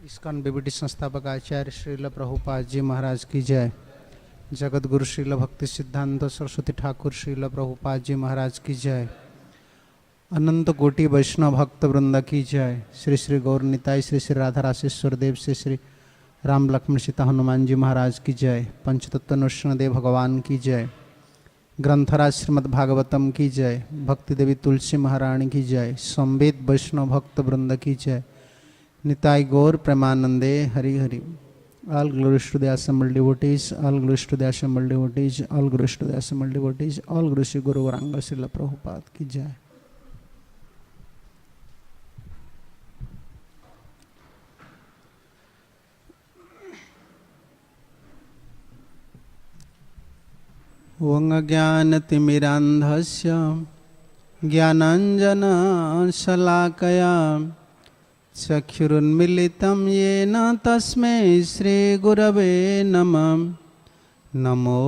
ISKCON BBT संस्थापक आचार्य श्रील प्रभुपाद जी महाराज की जय। जगत गुरु श्रील भक्ति सिद्धांत सरस्वती ठाकुर श्रील प्रभुपाद जी महाराज की जय। अनंत कोटि वैष्णव भक्त वृंद की जय। श्री श्री गौर निताई, श्री श्री राधा राशेश्वर देव, श्री श्री राम लक्ष्मण सीता हनुमान जी महाराज की जय। पंचतत्व नृसिंहदेव भगवान की जय। ग्रंथराज श्रीमद् भागवतम की जय। भक्ति देवी तुलसी महारानी की जय। संवेद वैष्णव भक्त वृंद की जय। निताई गौर प्रेमानंदे Hari Hari. All glories to the assembled devotees, all glories to the assembled devotees, all glories to the assembled devotees, all glories to Guru Varanga Srila Prabhupada की जय। ओं अज्ञानतिमिरान्धस्य ज्ञानाञ्जनशलाकया चक्षुरुन्मीलितं येन तस्मै श्रीगुरवे नमः। नमो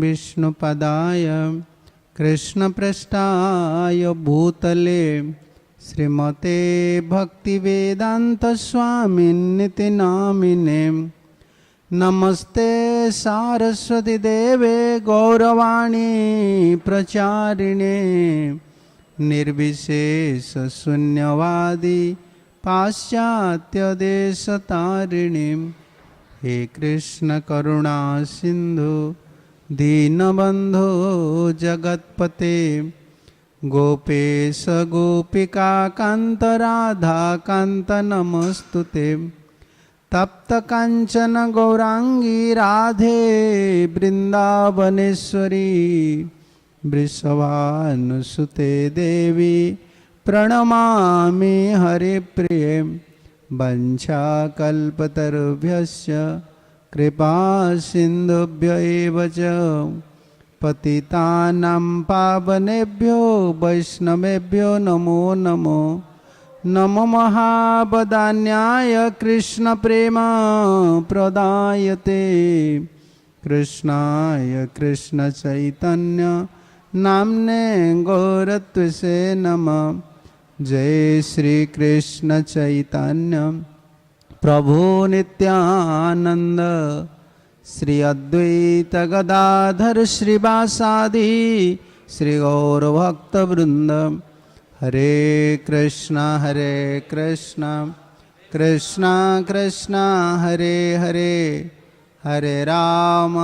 विष्णुपदाय कृष्णप्रेष्ठाय भूतले श्रीमते भक्तिवेदान्तस्वामिन्निति नामिने। नमस्ते सारस्वती देवे गौरवाणी प्रचारिणे निर्विशेष शून्यवादी पाश्चात्य देशतारिणी। हे कृष्ण करुणा सिंधु दीनबंधो जगत्पते गोपेश गोपिका कांत राधा कांत नमस्तुते। तप्त कांचन गौरांगी राधे वृंदावनेश्वरी वृषभानुसुते देवी प्रणमामि हरिप्रिये। वंशाकल्पतरुभ्यश्च कृपा सिन्धुभ्य एव च पतितानां पावनेभ्यो वैष्णवेभ्यो नमो नमो। नमो महावदान्याय कृष्ण प्रेम प्रदायते कृष्णाय कृष्ण चैतन्य नामने गौरत्वसे नमः। जय श्री कृष्ण चैतन्य प्रभु नित्यानंद श्री अद्वैत गदाधर श्रीवासादि श्री गौर भक्त वृंद। हरे कृष्णा कृष्णा कृष्णा हरे हरे हरे राम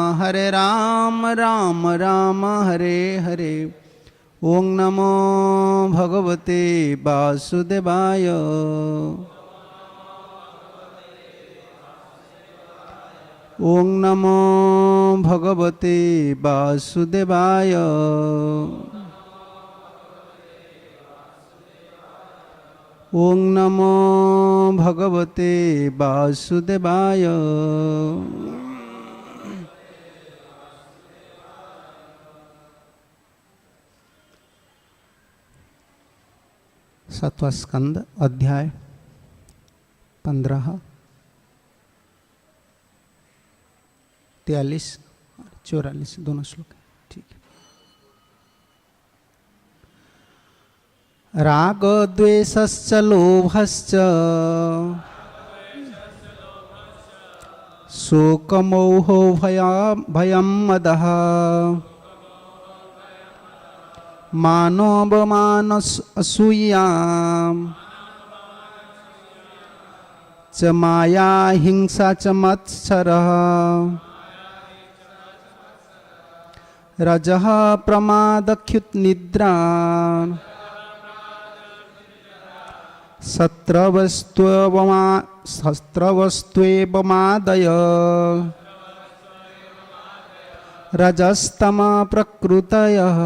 राम राम हरे हरे। ओं नमो भगवते वासुदेवाय। ओं नमो भगवते वासुदेवाय। ओं नमो भगवते वासुदेवाय। सातवां स्कंद अध्याय 15, 43, 44 दोनों श्लोक है। ठीक है। राग द्वेषश्च लोभश्च शोकमोहो भयं मदः मानोपमान असूया च माया हिंसा च मत्सरः रजः प्रमादच्युतनिद्रा शस्त्रवस्त्वेवमादय रजस्तम प्रकृतयः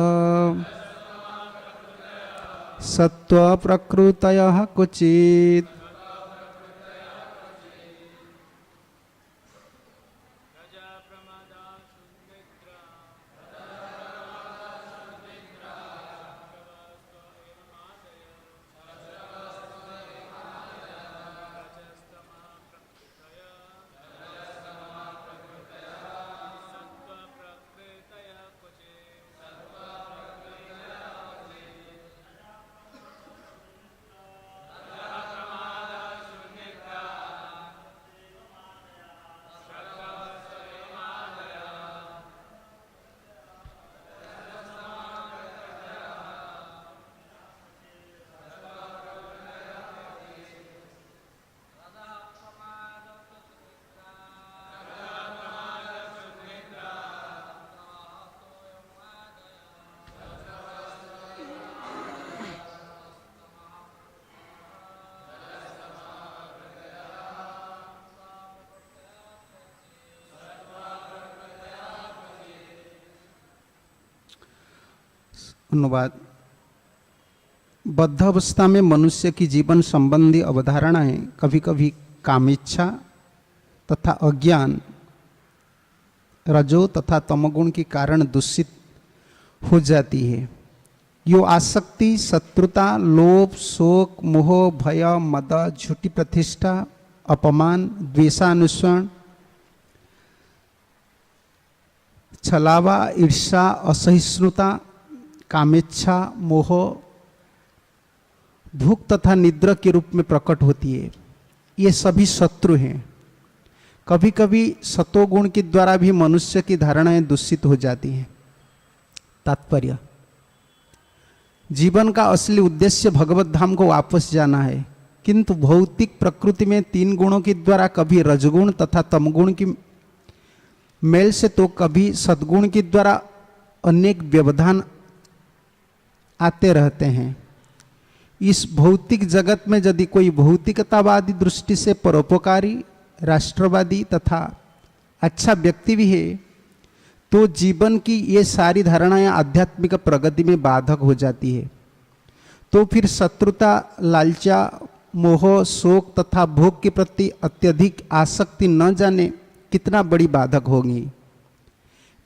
सत्व प्रकृतयः क्वचित्। अनुवाद। बद्ध अवस्था में मनुष्य की जीवन संबंधी अवधारणाएं कभी कभी कामेच्छा तथा अज्ञान, रजो तथा तमोगुण के कारण दूषित हो जाती है। यो आसक्ति, शत्रुता, लोभ, शोक, मोह, भय, मद, झूठी प्रतिष्ठा, अपमान, द्वेषानुसरण, छलावा, ईर्षा, असहिष्णुता, कामेच्छा, मोह, भूख तथा निद्रा के रूप में प्रकट होती है। ये सभी शत्रु हैं। कभी कभी सतोगुण के द्वारा भी मनुष्य की धारणाएं दूषित हो जाती हैं। तात्पर्य, जीवन का असली उद्देश्य भगवत धाम को वापस जाना है, किंतु भौतिक प्रकृति में तीन गुणों के द्वारा कभी रजगुण तथा तमगुण की मेल से तो कभी सद्गुण के द्वारा अनेक व्यवधान आते रहते हैं। इस भौतिक जगत में यदि कोई भौतिकतावादी दृष्टि से परोपकारी, राष्ट्रवादी तथा अच्छा व्यक्ति भी है, तो जीवन की ये सारी धारणाएं आध्यात्मिक प्रगति में बाधक हो जाती है। तो फिर शत्रुता, लालचा, मोह, शोक तथा भोग के प्रति अत्यधिक आसक्ति न जाने कितना बड़ी बाधक होगी।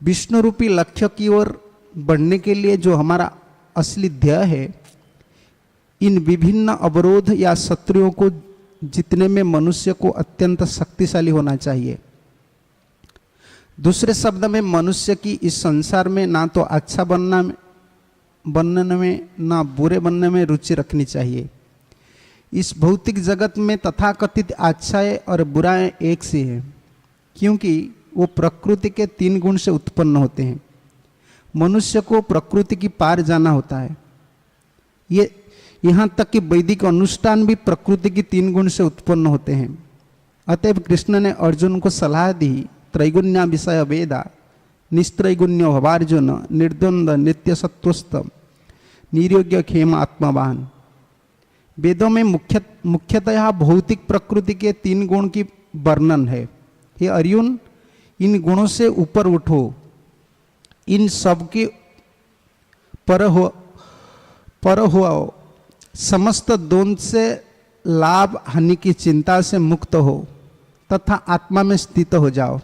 विष्णु रूपी लक्ष्य की ओर बढ़ने के लिए जो हमारा असली ध्येय है, इन विभिन्न अवरोध या शत्रुओं को जीतने में मनुष्य को अत्यंत शक्तिशाली होना चाहिए। दूसरे शब्द में, मनुष्य की इस संसार में ना तो अच्छा बनने में ना बुरे बनने में रुचि रखनी चाहिए। इस भौतिक जगत में तथाकथित अच्छाई और बुराई एक सी है, क्योंकि वो प्रकृति के तीन गुण से उत्पन्न होते हैं। मनुष्य को प्रकृति की पार जाना होता है। ये यहाँ तक कि वैदिक अनुष्ठान भी प्रकृति की तीन गुण से उत्पन्न होते हैं। अतएव कृष्ण ने अर्जुन को सलाह दी, त्रैगुण्या विषय वेदा निस्त्रैगुण्यो भवार्जुन निर्द्वंद नित्य सत्वस्थ निर्योग्य खेम आत्मवान। वेदों में मुख्यतः भौतिक प्रकृति के तीन गुण की वर्णन है। हे अर्जुन, इन गुणों से ऊपर उठो, इन सब के पर हो, समस्त द्वंद से लाभ हानि की चिंता से मुक्त हो तथा आत्मा में स्थित हो जाओ।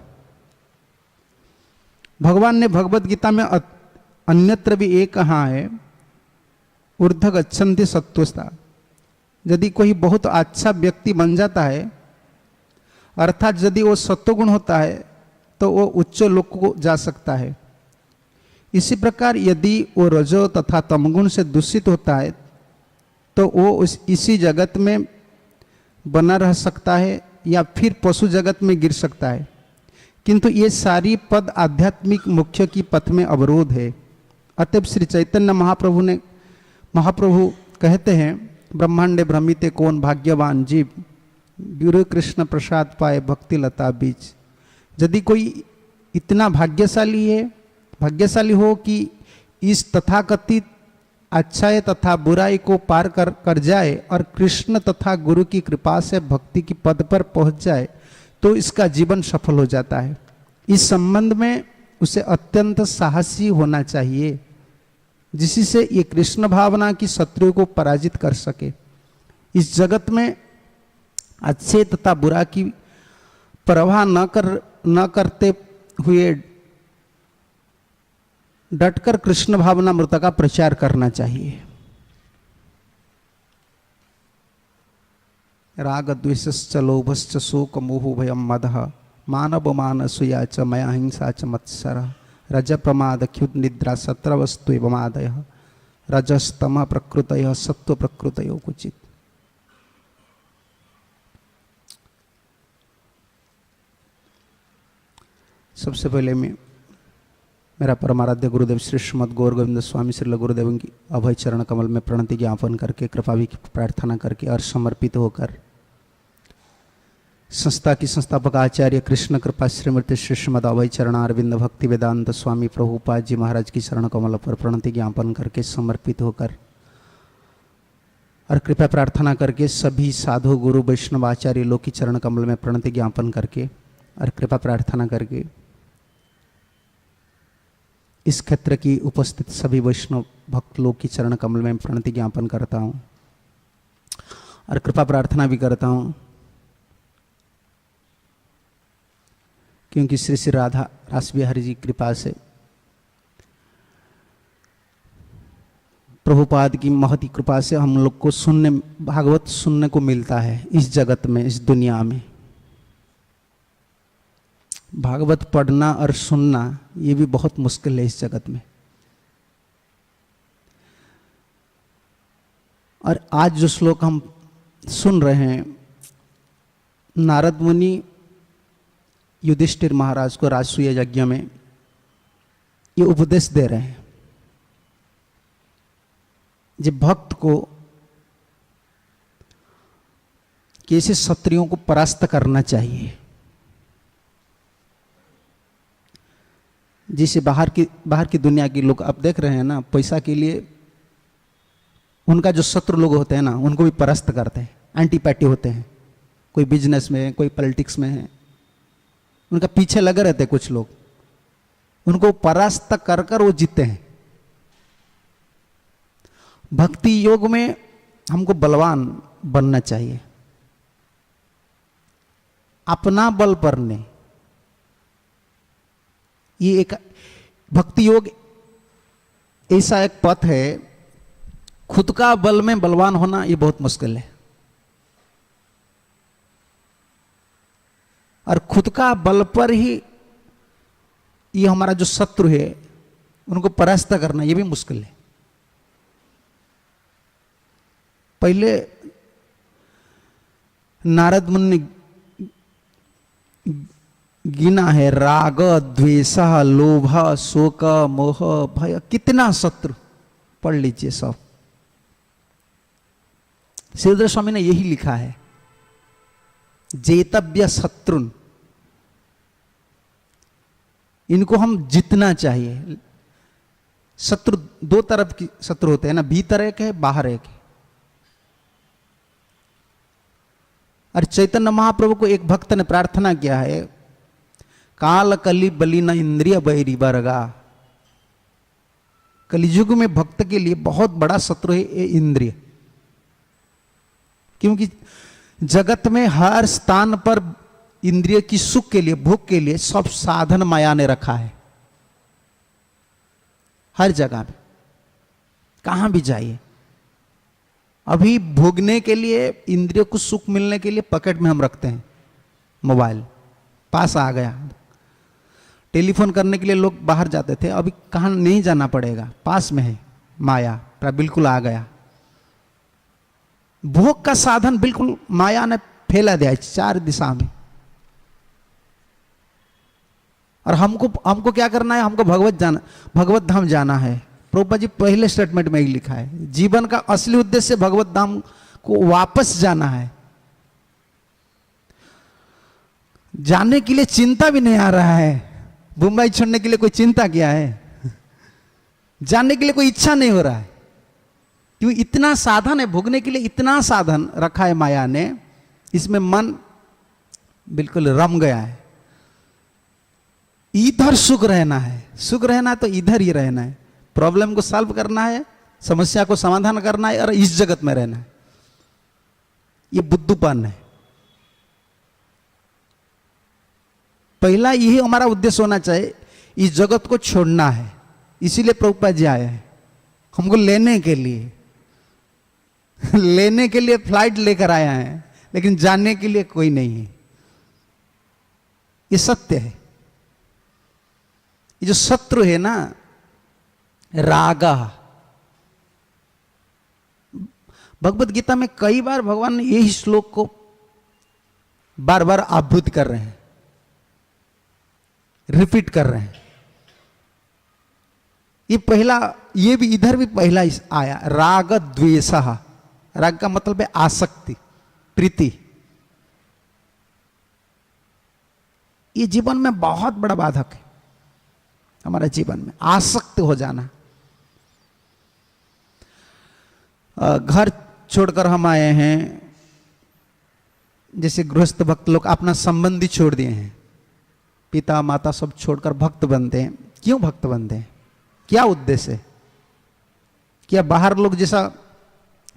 भगवान ने भगवत गीता में अन्यत्र भी एक कहा है, ऊर्ध्व गच्छन्ति सत्त्वस्था। यदि कोई बहुत अच्छा व्यक्ति बन जाता है, अर्थात यदि वो सत्वगुण होता है, तो वो उच्च लोक को जा सकता है। इसी प्रकार यदि वो रजो तथा तमगुण से दूषित होता है, तो वो इसी जगत में बना रह सकता है या फिर पशु जगत में गिर सकता है। किंतु ये सारी पद आध्यात्मिक मुख्य की पथ में अवरोध है। अतएव श्री चैतन्य महाप्रभु कहते हैं, ब्रह्मांडे भ्रमिते कौन भाग्यवान जीव, गुरु कृष्ण प्रसाद पाए भक्ति लता बीज। यदि कोई इतना भाग्यशाली हो कि इस तथाकथित अच्छाई तथा बुराई को पार कर जाए और कृष्ण तथा गुरु की कृपा से भक्ति की पद पर पहुंच जाए, तो इसका जीवन सफल हो जाता है। इस संबंध में उसे अत्यंत साहसी होना चाहिए, जिससे ये कृष्ण भावना की शत्रु को पराजित कर सके। इस जगत में अच्छे तथा बुरा की परवाह न करते हुए डटकर कृष्ण भावनामृत का प्रचार करना चाहिए। राग द्वेषश्च लोभश्च शोक मोह भयम मदः मानव मानसूया च मया हिंसा च मत्सरः रज प्रमाद ख्युत निद्रा सत्रवस्तु एवमादयः रजस्तम प्रकृतयः सत्व प्रकृतयो कुचित। सबसे पहले मेरा परमाराध्य गुरुदेव श्री श्रीमद गौर गोविंद स्वामी श्री गुरुदेव की अभय चरण कमल में प्रणति ज्ञापन करके, कृपा भी प्रार्थना करके और समर्पित होकर संस्था की संस्थापक आचार्य कृष्ण कृपा श्रीमती श्री श्रीमद अभय चरण अरविंद भक्ति वेदांत स्वामी प्रभुपाद जी महाराज की चरण कमल पर प्रणति ज्ञापन करके समर्पित होकर और कृपा प्रार्थना करके सभी साधु गुरु वैष्णव आचार्य लोग की चरण कमल में प्रणति ज्ञापन करके और कृपा प्रार्थना करके इस क्षेत्र की उपस्थित सभी वैष्णव भक्त लोग की चरण कमल में प्रणति ज्ञापन करता हूँ और कृपा प्रार्थना भी करता हूँ, क्योंकि श्री श्री राधा रास बिहारी जी की कृपा से, प्रभुपाद की महती कृपा से हम लोग को सुनने, भागवत सुनने को मिलता है इस जगत में, इस दुनिया में। भागवत पढ़ना और सुनना ये भी बहुत मुश्किल है इस जगत में। और आज जो श्लोक हम सुन रहे हैं, नारद मुनि युधिष्ठिर महाराज को राजसूय यज्ञ में ये उपदेश दे रहे हैं, जब भक्त को कैसे क्षत्रियों को परास्त करना चाहिए। जिसे बाहर की दुनिया के लोग आप देख रहे हैं ना, पैसा के लिए उनका जो शत्रु लोग होते हैं ना, उनको भी परास्त करते हैं, एंटीपैटी होते हैं। कोई बिजनेस में है, कोई पॉलिटिक्स में है, उनका पीछे लगे रहते हैं कुछ लोग, उनको परास्त कर कर वो जीतते हैं। भक्ति योग में हमको बलवान बनना चाहिए, अपना बल पर नहीं। ये एक भक्ति योग ऐसा एक पथ है, खुद का बल में बलवान होना ये बहुत मुश्किल है, और खुद का बल पर ही ये हमारा जो शत्रु है उनको परास्त करना ये भी मुश्किल है। पहले नारद मुनि गिना है, राग, द्वेष, लोभ, शोक, मोह, भय, कितना शत्रु, पढ़ लीजिए सब। श्रीधर स्वामी ने यही लिखा है, जेतव्य शत्रुन, इनको हम जीतना चाहिए। शत्रु दो तरफ की शत्रु होते हैं ना, भीतर एक है, बाहर एक है। और चैतन्य महाप्रभु को एक भक्त ने प्रार्थना किया है, काल कली बलिन इंद्रिय बैरी बरगा। कलियुग में भक्त के लिए बहुत बड़ा शत्रु है ये इंद्रिय, क्योंकि जगत में हर स्थान पर इंद्रिय की सुख के लिए, भोग के लिए सब साधन माया ने रखा है। हर जगह पे कहां भी जाइए, अभी भोगने के लिए, इंद्रियों को सुख मिलने के लिए पॉकेट में हम रखते हैं मोबाइल, पास आ गया। टेलीफोन करने के लिए लोग बाहर जाते थे, अभी कहाँ नहीं जाना पड़ेगा, पास में है माया, बिल्कुल आ गया। भोग का साधन बिल्कुल माया ने फैला दिया चार दिशा में। और हमको क्या करना है, हमको भगवत धाम जाना है। प्रभुपाद जी पहले स्टेटमेंट में ही लिखा है, जीवन का असली उद्देश्य भगवत धाम को वापस जाना है। जाने के लिए चिंता भी नहीं आ रहा है, मुंबई छोड़ने के लिए कोई चिंता क्या है, जाने के लिए कोई इच्छा नहीं हो रहा है, क्योंकि इतना साधन है, भोगने के लिए इतना साधन रखा है माया ने, इसमें मन बिल्कुल रम गया है। इधर सुख रहना है, सुख रहना तो इधर ही रहना है, प्रॉब्लम को सॉल्व करना है, समस्या को समाधान करना है, और इस जगत में रहना है। ये बुद्धूपन है। पहला यही हमारा उद्देश्य होना चाहिए, इस जगत को छोड़ना है। इसीलिए प्रभुपाद जी आए हैं हमको लेने के लिए लेने के लिए फ्लाइट लेकर आया है, लेकिन जाने के लिए कोई नहीं है। ये सत्य है। ये जो शत्रु है ना, रागा, भगवत गीता में कई बार भगवान ने यही श्लोक को बार बार आभूत कर रहे हैं, रिपीट कर रहे हैं। ये पहला, ये भी इधर भी पहला आया, राग द्वेष। राग का मतलब है आसक्ति, प्रीति। ये जीवन में बहुत बड़ा बाधक है, हमारे जीवन में आसक्त हो जाना। घर छोड़कर हम आए हैं, जैसे गृहस्थ भक्त लोग अपना संबंधी छोड़ दिए हैं, पिता माता सब छोड़कर भक्त बनते हैं। क्यों भक्त बनते हैं, क्या उद्देश्य है? क्या बाहर लोग जैसा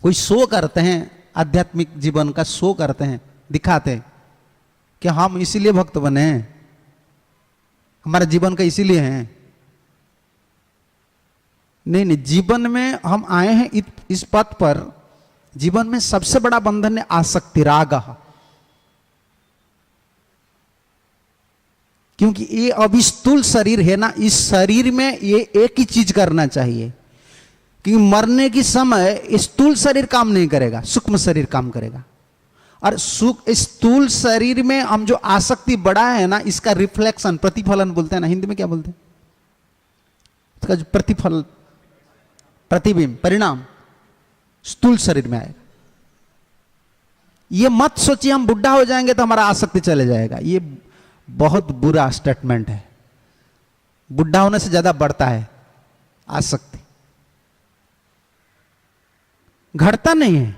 कोई शो करते हैं, आध्यात्मिक जीवन का शो करते हैं, दिखाते हैं कि हम इसीलिए भक्त बने हैं, हमारा जीवन का इसीलिए है। नहीं नहीं, जीवन में हम आए हैं इस पथ पर, जीवन में सबसे बड़ा बंधन है आसक्ति, राग। क्योंकि ये अभी स्थूल शरीर है ना, इस शरीर में ये एक ही चीज करना चाहिए, क्योंकि मरने की समय स्थूल शरीर काम नहीं करेगा, सूक्ष्म शरीर काम करेगा। और स्थूल शरीर में हम जो आसक्ति बढ़ा है ना, इसका रिफ्लेक्शन, प्रतिफलन बोलते हैं ना, हिंदी में क्या बोलते हैं, इसका जो प्रतिफल, प्रतिबिंब, परिणाम स्थूल शरीर में आएगा। ये मत सोचिए हम बुढ़ा हो जाएंगे तो हमारा आसक्ति चले जाएगा, ये बहुत बुरा स्टेटमेंट है। बुढ़ा होने से ज्यादा बढ़ता है आसक्ति, घटता नहीं है।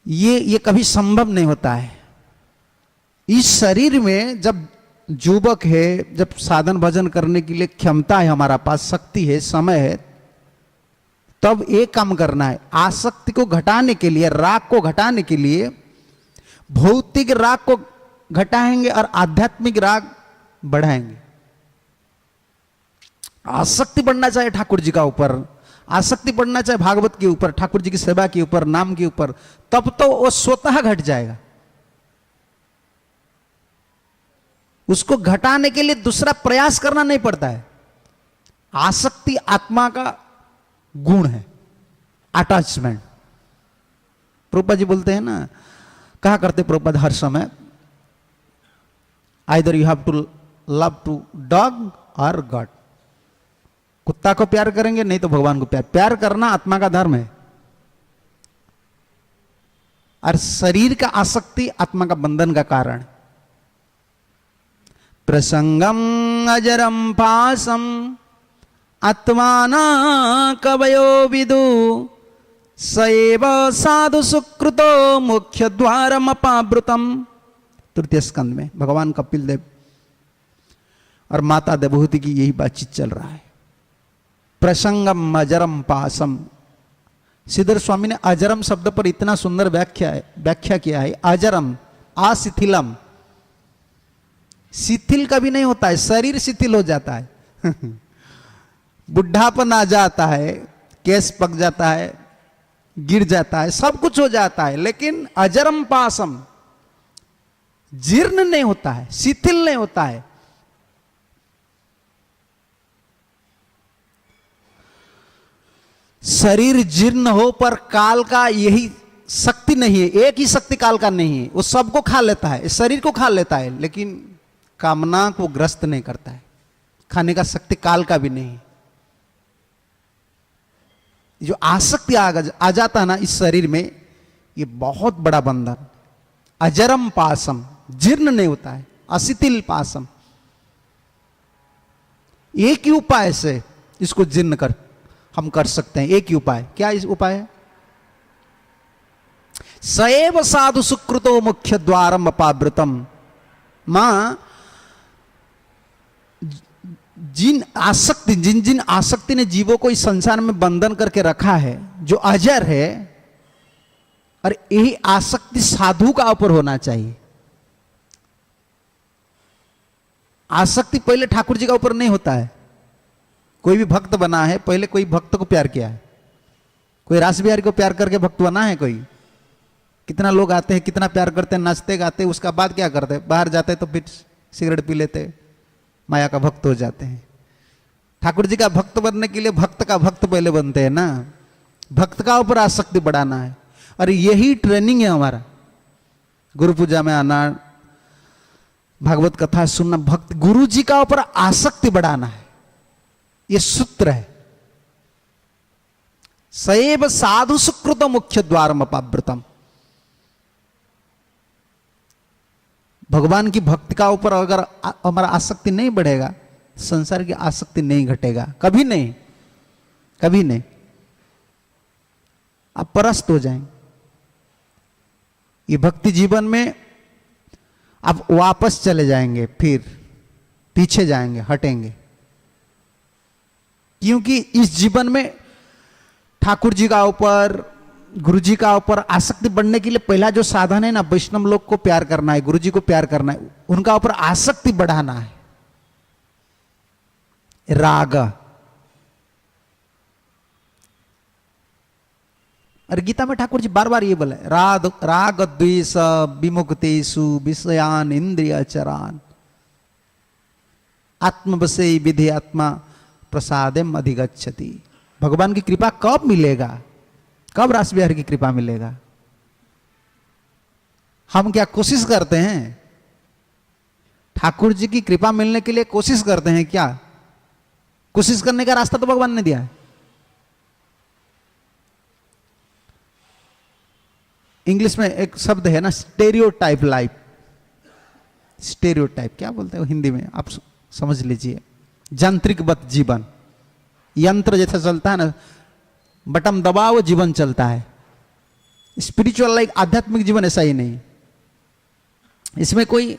ये कभी संभव नहीं होता है। इस शरीर में जब युवक है, जब साधन भजन करने के लिए क्षमता है, हमारा पास शक्ति है, समय है, तब एक काम करना है, आसक्ति को घटाने के लिए, राग को घटाने के लिए भौतिक राग को घटाएंगे और आध्यात्मिक राग बढ़ाएंगे। आसक्ति बढ़ना चाहिए ठाकुर जी का ऊपर, आसक्ति बढ़ना चाहिए भागवत के ऊपर, ठाकुर जी की सेवा के ऊपर, नाम के ऊपर, तब तो वो स्वतः घट जाएगा। उसको घटाने के लिए दूसरा प्रयास करना नहीं पड़ता है। आसक्ति आत्मा का गुण है, अटैचमेंट। प्रभुपाद जी बोलते हैं ना, कहा करते प्रभुपाद हर समय, either you have to love to dog और गॉड। कुत्ता को प्यार करेंगे नहीं तो भगवान को प्यार करना आत्मा का धर्म है। और शरीर का आसक्ति आत्मा का बंधन का कारण। प्रसंगम अजरम पासम आत्माना कवयो विदु सएव साधु सुकृतो मुख्य द्वारम अपावृतम। तृतीय स्कंद में भगवान कपिल देव और माता देवहूति की यही बातचीत चल रहा है। प्रसंगम अजरम पासम, श्रीधर स्वामी ने अजरम शब्द पर इतना सुंदर व्याख्या किया है। अजरम, अशिथिलम, शिथिल कभी नहीं होता है, शरीर शिथिल हो जाता है बुढ़ापन आ जाता है, केस पक जाता है, गिर जाता है, सब कुछ हो जाता है, लेकिन अजरम पासम, जीर्ण नहीं होता है, शिथिल नहीं होता है। शरीर जीर्ण हो पर काल का यही शक्ति नहीं है, एक ही शक्ति काल का नहीं है, वो सबको खा लेता है, शरीर को खा लेता है, लेकिन कामना को ग्रस्त नहीं करता है। खाने का शक्ति काल का भी नहीं है। जो आसक्ति आ जाता है ना इस शरीर में, ये बहुत बड़ा बंधन। अजरम पासम, जीर्ण नहीं होता है, अशिथिल पासम। एक ही उपाय से इसको जीर्ण हम कर सकते हैं, एक ही उपाय। क्या इस उपाय है? सएव साधु सुकृतो मुख्य द्वारम अपावृतम। मां जिन आसक्ति ने जीवों को इस संसार में बंधन करके रखा है, जो अजर है, और यही आसक्ति साधु का ऊपर होना चाहिए। आसक्ति पहले ठाकुर जी का ऊपर नहीं होता है। कोई भी भक्त बना है, पहले कोई भक्त को प्यार किया है, कोई रास बिहारी को प्यार करके भक्त बना है। कोई कितना लोग आते हैं, कितना प्यार करते हैं, नाचते गाते, उसका बाद क्या करते हैं? बाहर जाते तो फिर सिगरेट पी लेते, माया का भक्त हो जाते हैं। ठाकुर जी का भक्त बनने के लिए भक्त का भक्त पहले बनते हैं ना। भक्त का ऊपर आसक्ति बढ़ाना है, और यही ट्रेनिंग है हमारा। गुरु पूजा में आना, भागवत कथा सुनना, भक्त गुरु जी का ऊपर आसक्ति बढ़ाना है, ये सूत्र है। सएव साधु सुकृत मुख्य द्वारम अपावृतम। भगवान की भक्ति का ऊपर अगर हमारा आसक्ति नहीं बढ़ेगा, संसार की आसक्ति नहीं घटेगा, कभी नहीं, कभी नहीं। आप परास्त हो जाएंगे। ये भक्ति जीवन में आप वापस चले जाएंगे, फिर पीछे जाएंगे, हटेंगे। क्योंकि इस जीवन में ठाकुर जी का ऊपर, गुरु जी का ऊपर आसक्ति बढ़ने के लिए पहला जो साधन है ना, वैष्णव लोग को प्यार करना है, गुरु जी को प्यार करना है, उनका ऊपर आसक्ति बढ़ाना है। राग, और गीता में ठाकुर जी बार बार ये बोले, राग द्वेष विमुक्तेषु विषयान इंद्रिय चरान आत्मवशे विधि आत्मा प्रसादम अधिगच्छति। भगवान की कृपा कब मिलेगा, कब रास बिहारी की कृपा मिलेगा? हम क्या कोशिश करते हैं? ठाकुर जी की कृपा मिलने के लिए कोशिश करते हैं क्या? कोशिश करने का रास्ता तो भगवान ने दिया है। इंग्लिश में एक शब्द है ना, स्टेरियोटाइप लाइफ। स्टेरियोटाइप क्या बोलते हैं हिंदी में, आप समझ लीजिए। यांत्रिकवत जीवन, यंत्र जैसा चलता है ना, बटन दबाओ जीवन चलता है। स्पिरिचुअल लाइक आध्यात्मिक जीवन ऐसा ही नहीं, इसमें कोई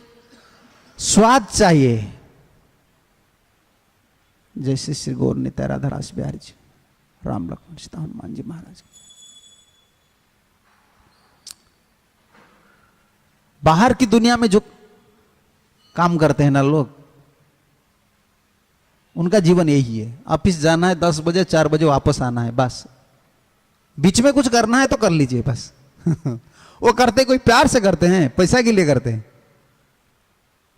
स्वाद चाहिए। जैसे श्री गौर नित्य राधा रास बिहारी जी, राम लक्ष्मण सीता हनुमान जी महाराज। बाहर की दुनिया में जो काम करते हैं ना लोग, उनका जीवन यही है, ऑफिस जाना है 10 बजे, 4 बजे वापस आना है, बस। बीच में कुछ करना है तो कर लीजिए बस। वो करते कोई प्यार से करते हैं, पैसा के लिए करते हैं।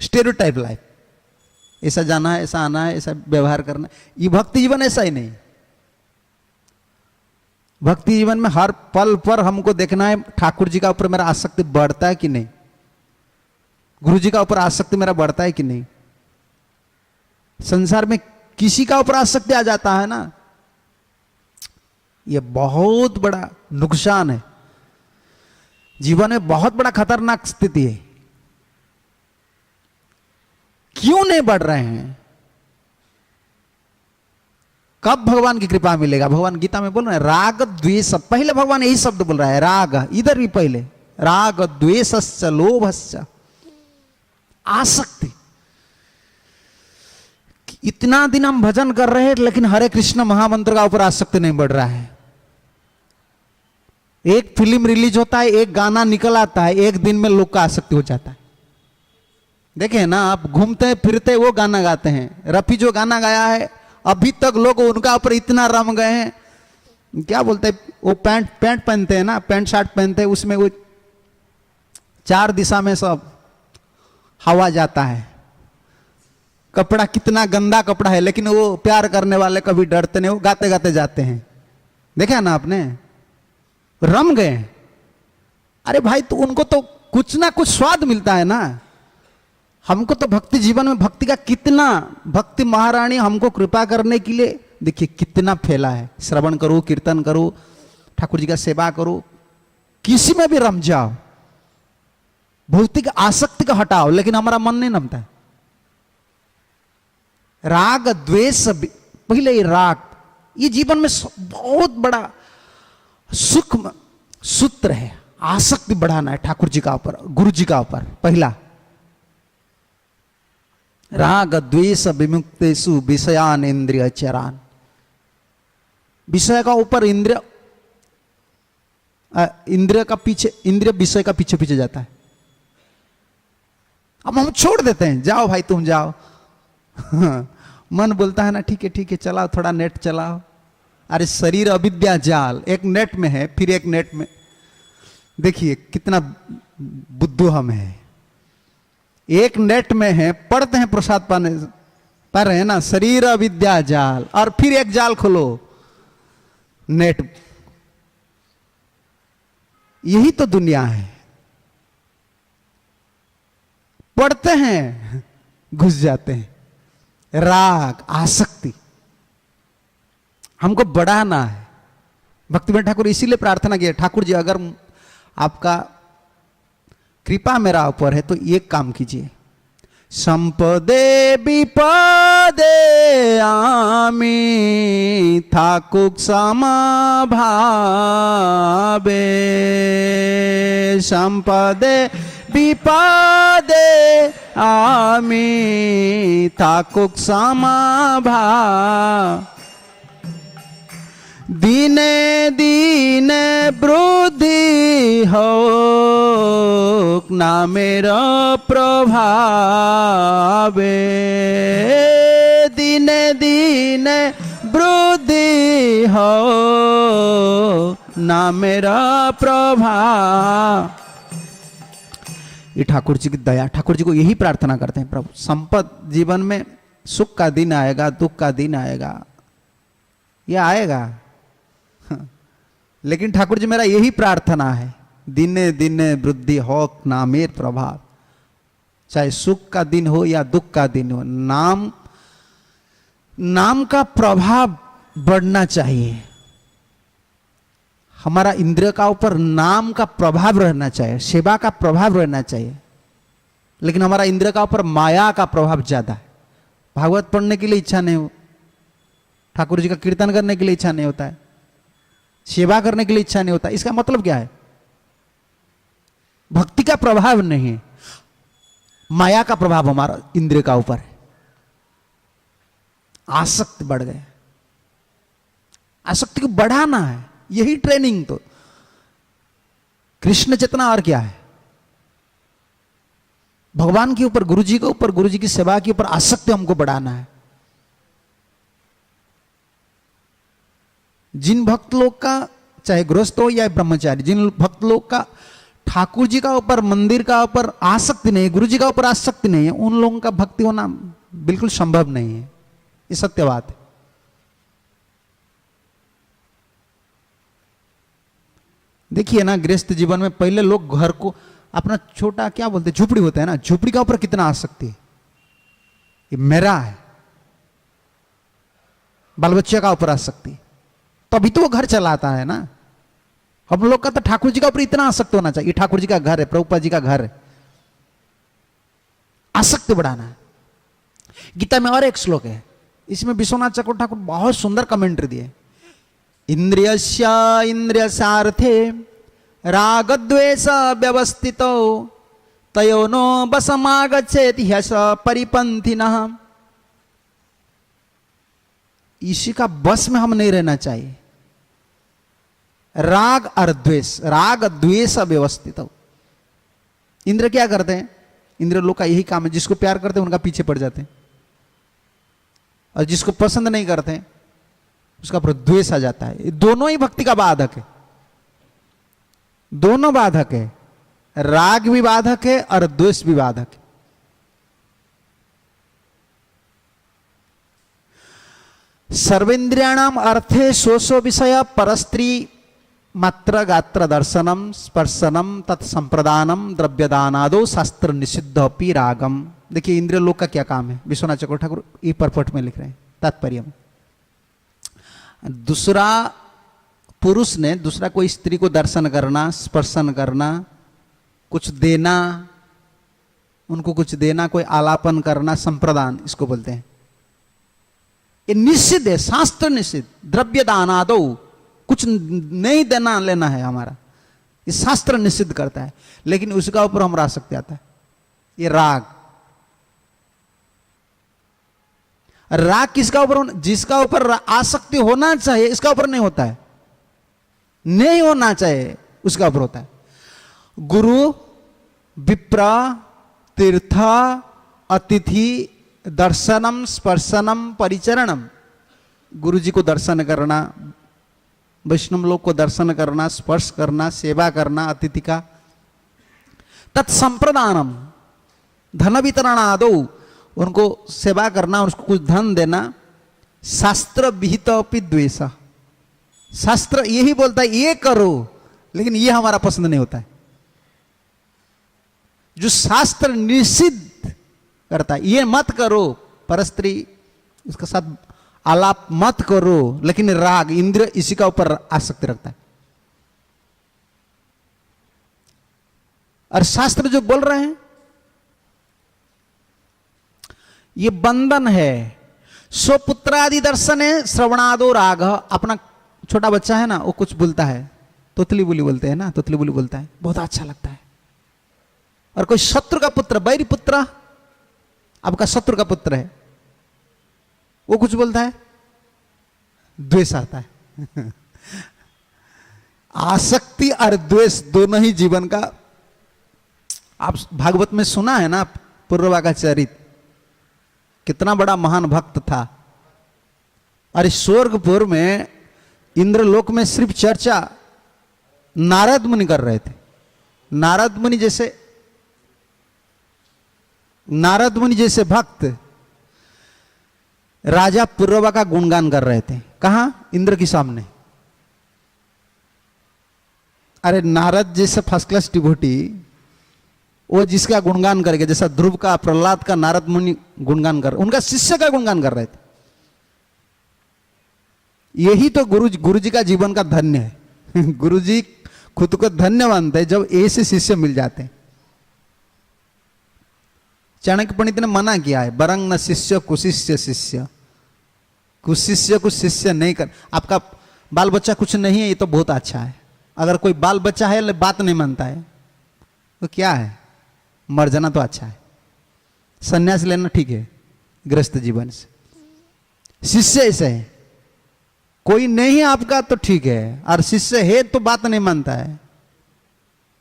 स्टेरियोटाइप लाइफ, ऐसा जाना है, ऐसा आना है, ऐसा व्यवहार करना है। ये भक्ति जीवन ऐसा ही नहीं। भक्ति जीवन में हर पल पर हमको देखना है ठाकुर जी का ऊपर मेरा आसक्ति बढ़ता है कि नहीं, गुरु जी का ऊपर आसक्ति मेरा बढ़ता है कि नहीं। संसार में किसी का ऊपर आसक्ति आ जाता है ना, यह बहुत बड़ा नुकसान है, जीवन में बहुत बड़ा खतरनाक स्थिति है। क्यों नहीं बढ़ रहे हैं? कब भगवान की कृपा मिलेगा? भगवान गीता में बोल रहे हैं राग द्वेष, पहले भगवान यही शब्द बोल रहा है, राग, इधर भी पहले राग द्वेषश्च लोभश्च आसक्ति। इतना दिन हम भजन कर रहे हैं लेकिन हरे कृष्ण महामंत्र का ऊपर आसक्ति नहीं बढ़ रहा है। एक फिल्म रिलीज होता है, एक गाना निकल आता है, एक दिन में लोग का आसक्ति हो जाता है। देखे ना आप, घूमते फिरते वो गाना गाते हैं। रफी जो गाना गाया है अभी तक लोग उनका ऊपर इतना रम गए हैं। क्या बोलते हैं वो, पैंट पहनते हैं ना, पैंट शर्ट पहनते हैं, उसमें वो 4 दिशा में सब हवा जाता है। कपड़ा कितना गंदा कपड़ा है, लेकिन वो प्यार करने वाले कभी डरते नहीं, वो गाते गाते जाते हैं। देखा ना आपने, रम गए। अरे भाई, तो उनको तो कुछ ना कुछ स्वाद मिलता है ना। हमको तो भक्ति जीवन में भक्ति का कितना, भक्ति महारानी हमको कृपा करने के लिए देखिए कितना फैला है। श्रवण करो, कीर्तन करो, ठाकुर जी का सेवा करो, किसी में भी रम जाओ, भौतिक आसक्ति को हटाओ, लेकिन हमारा मन नहीं नमता है। राग द्वेष, पहले ये राग, ये जीवन में बहुत बड़ा सूक्ष्म सूत्र है। आसक्ति बढ़ाना है ठाकुर जी का ऊपर, गुरु जी का ऊपर। पहला राग द्वेष विमुक्तेषु विषयान इंद्रिय चरान। विषय का ऊपर इंद्रिय, इंद्रिय का पीछे, इंद्रिय विषय का पीछे पीछे जाता है। अब हम छोड़ देते हैं, जाओ भाई तुम जाओ। मन बोलता है ना, ठीक है चलाओ, थोड़ा नेट चलाओ। अरे शरीर अविद्या जाल, एक नेट में है, फिर एक नेट में। देखिए कितना बुद्धू हम है। एक नेट में है, पढ़ते हैं प्रसाद पाने पढ़ रहे हैं ना, शरीर अविद्या जाल, और फिर एक जाल खोलो, नेट। यही तो दुनिया है। पढ़ते हैं, घुस जाते हैं। राग, आसक्ति हमको बढ़ाना है। भक्तिवेद ठाकुर इसीलिए प्रार्थना किया, ठाकुर जी अगर आपका कृपा मेरा ऊपर है तो ये काम कीजिए। संपदे विपदे आमी ठाकुर समभावे, संपदे विपदे आमी ठाकुर समभावे। दिने दिने वृद्धि हो नामेर प्रभावे, दिने दिने वृद्धि हो नामेर प्रभाव। ये ठाकुर जी की दया, ठाकुर जी को यही प्रार्थना करते हैं, प्रभु संपत्ति जीवन में सुख का दिन आएगा, दुख का दिन आएगा, ये आएगा, लेकिन ठाकुर जी मेरा यही प्रार्थना है, दिने दिने वृद्धि हो नामेर प्रभाव। चाहे सुख का दिन हो या दुख का दिन हो, नाम का प्रभाव बढ़ना चाहिए। हमारा इंद्रिय का ऊपर नाम का प्रभाव रहना चाहिए, सेवा का प्रभाव रहना चाहिए, लेकिन हमारा इंद्रिय का ऊपर माया का प्रभाव ज्यादा है। भागवत पढ़ने के लिए इच्छा नहीं हो, ठाकुर जी का कीर्तन करने के लिए इच्छा नहीं होता है, सेवा करने के लिए इच्छा नहीं होता, इसका मतलब क्या है? भक्ति का प्रभाव नहीं है, माया का प्रभाव हमारा इंद्रिय का ऊपर है। आसक्ति बढ़ गए, आसक्ति को बढ़ाना है, यही ट्रेनिंग तो कृष्ण चेतना और क्या है? भगवान के ऊपर, गुरु जी के ऊपर, गुरु जी की सेवा के ऊपर आसक्ति हमको बढ़ाना है। जिन भक्त लोग का, चाहे गृहस्थ हो या ब्रह्मचारी, जिन भक्त लोग का ठाकुर जी का ऊपर, मंदिर का ऊपर आसक्ति नहीं है, गुरु जी का ऊपर आसक्ति नहीं है, उन लोगों का भक्ति होना बिल्कुल संभव नहीं है। ये सत्य बात है। देखिए ना, गृहस्थ जीवन में पहले लोग घर को अपना छोटा क्या बोलते, झुपड़ी होता है ना, झुपड़ी का ऊपर कितना आसक्ति है, ये मेरा है, बाल बच्चे का ऊपर आसक्ति, तभी तो वो घर चलाता है ना। हम लोग का तो ठाकुर जी का ऊपर इतना आसक्त होना चाहिए, ठाकुर जी का घर है, प्रभुपाद जी का घर है, आसक्ति बढ़ाना है। गीता में और एक श्लोक है, इसमें विश्वनाथ चक्रवर्ती ठाकुर बहुत सुंदर कमेंट्री दिए। इंद्रियस्य इंद्रियसार्थे राग द्वेष व्यवस्थितो तयोनो वशमागच्छेति ह्यस परिपंथिनः। इसी का बस में हम नहीं रहना चाहिए। राग और द्वेष, राग द्वेष व्यवस्थित हो। इंद्र क्या करते हैं? इंद्र लोग का यही काम है, जिसको प्यार करते हैं उनका पीछे पड़ जाते हैं, और जिसको पसंद नहीं करते हैं उसका पर द्वेष आ जाता है। दोनों ही भक्ति का बाधक है, दोनों बाधक है, राग भी बाधक है और द्वेष भी बाधक है। सर्वेन्द्रियाणाम अर्थे सोसो विषय परस्त्री मात्र गात्र दर्शनम स्पर्शनम तत्संप्रदानम द्रव्यदानादो शास्त्र निषिद्ध अपि रागम। देखिए इंद्रिय लोक का क्या काम है, विश्वनाथ चक्रवर्ती ठाकुर ये परपट में लिख रहे हैं, तात्पर्य में। दूसरा पुरुष ने दूसरा कोई स्त्री को दर्शन करना, स्पर्शन करना, कुछ देना, उनको कुछ देना, कोई आलापन करना, संप्रदान इसको बोलते हैं। ये निषिद्ध है, शास्त्र निषिद्ध। द्रव्य दानादो, कुछ नहीं देना लेना है हमारा, ये शास्त्र निषिद्ध करता है, लेकिन उसका ऊपर हम रह सकते आता है। ये राग, राग किसका ऊपर? जिसका ऊपर आसक्ति होना चाहिए इसका ऊपर नहीं होता है, नहीं होना चाहिए उसका ऊपर होता है। गुरु, विप्र, तीर्थ, अतिथि, दर्शनम, स्पर्शनम, परिचरणम। गुरु जी को दर्शन करना, वैष्णव लोग को दर्शन करना, स्पर्श करना, सेवा करना अतिथि का। तत्संप्रदानम, धन वितरण आदो, उनको सेवा करना, उसको कुछ धन देना। शास्त्र विहित अपि द्वेष, शास्त्र यही बोलता है ये करो, लेकिन ये हमारा पसंद नहीं होता है। जो शास्त्र निषिद्ध करता है, ये मत करो, परस्त्री उसके साथ आलाप मत करो, लेकिन राग इंद्र इसी का ऊपर आसक्ति रखता है। और शास्त्र जो बोल रहे हैं ये बंधन है। स्वपुत्रादि दर्शन है, श्रवणादो राग। अपना छोटा बच्चा है ना, वो कुछ बोलता है, तोतली बोली बोलते हैं ना, तोतली बोली बोलता है, बहुत अच्छा लगता है। और कोई शत्रु का पुत्र, बैरी पुत्र, आपका शत्रु का पुत्र है, वो कुछ बोलता है, द्वेष आता है, आसक्ति और द्वेष दोनों ही जीवन का। आप भागवत में सुना है ना पुरवा का चरित्र, कितना बड़ा महान भक्त था। अरे स्वर्गपुर में इंद्रलोक में सिर्फ चर्चा नारद मुनि कर रहे थे। नारद मुनि जैसे भक्त राजा पुरवा का गुणगान कर रहे थे। कहां? इंद्र के सामने। अरे नारद जैसे फर्स्ट क्लास डिवोटी, वो जिसका गुणगान करेगा, जैसा ध्रुव का प्रहलाद का नारद मुनि गुणगान कर, उनका शिष्य का गुणगान कर रहे थे। यही तो गुरु जी का जीवन का धन्य है। गुरु जी खुद को धन्य मानते हैं जब ऐसे शिष्य मिल जाते हैं। चाणक्य पंडित ने मना किया है, बरंग न शिष्य कुशिष्य शिष्य। कुशिष्य को शिष्य नहीं कर। आपका बाल बच्चा कुछ नहीं है, ये तो बहुत अच्छा है। अगर कोई बाल बच्चा है बात नहीं मानता है तो क्या है, मर जाना तो अच्छा है। संन्यास लेना ठीक है गृहस्थ जीवन से। शिष्य ऐसे है, कोई नहीं आपका तो ठीक है, और शिष्य है तो बात नहीं मानता है।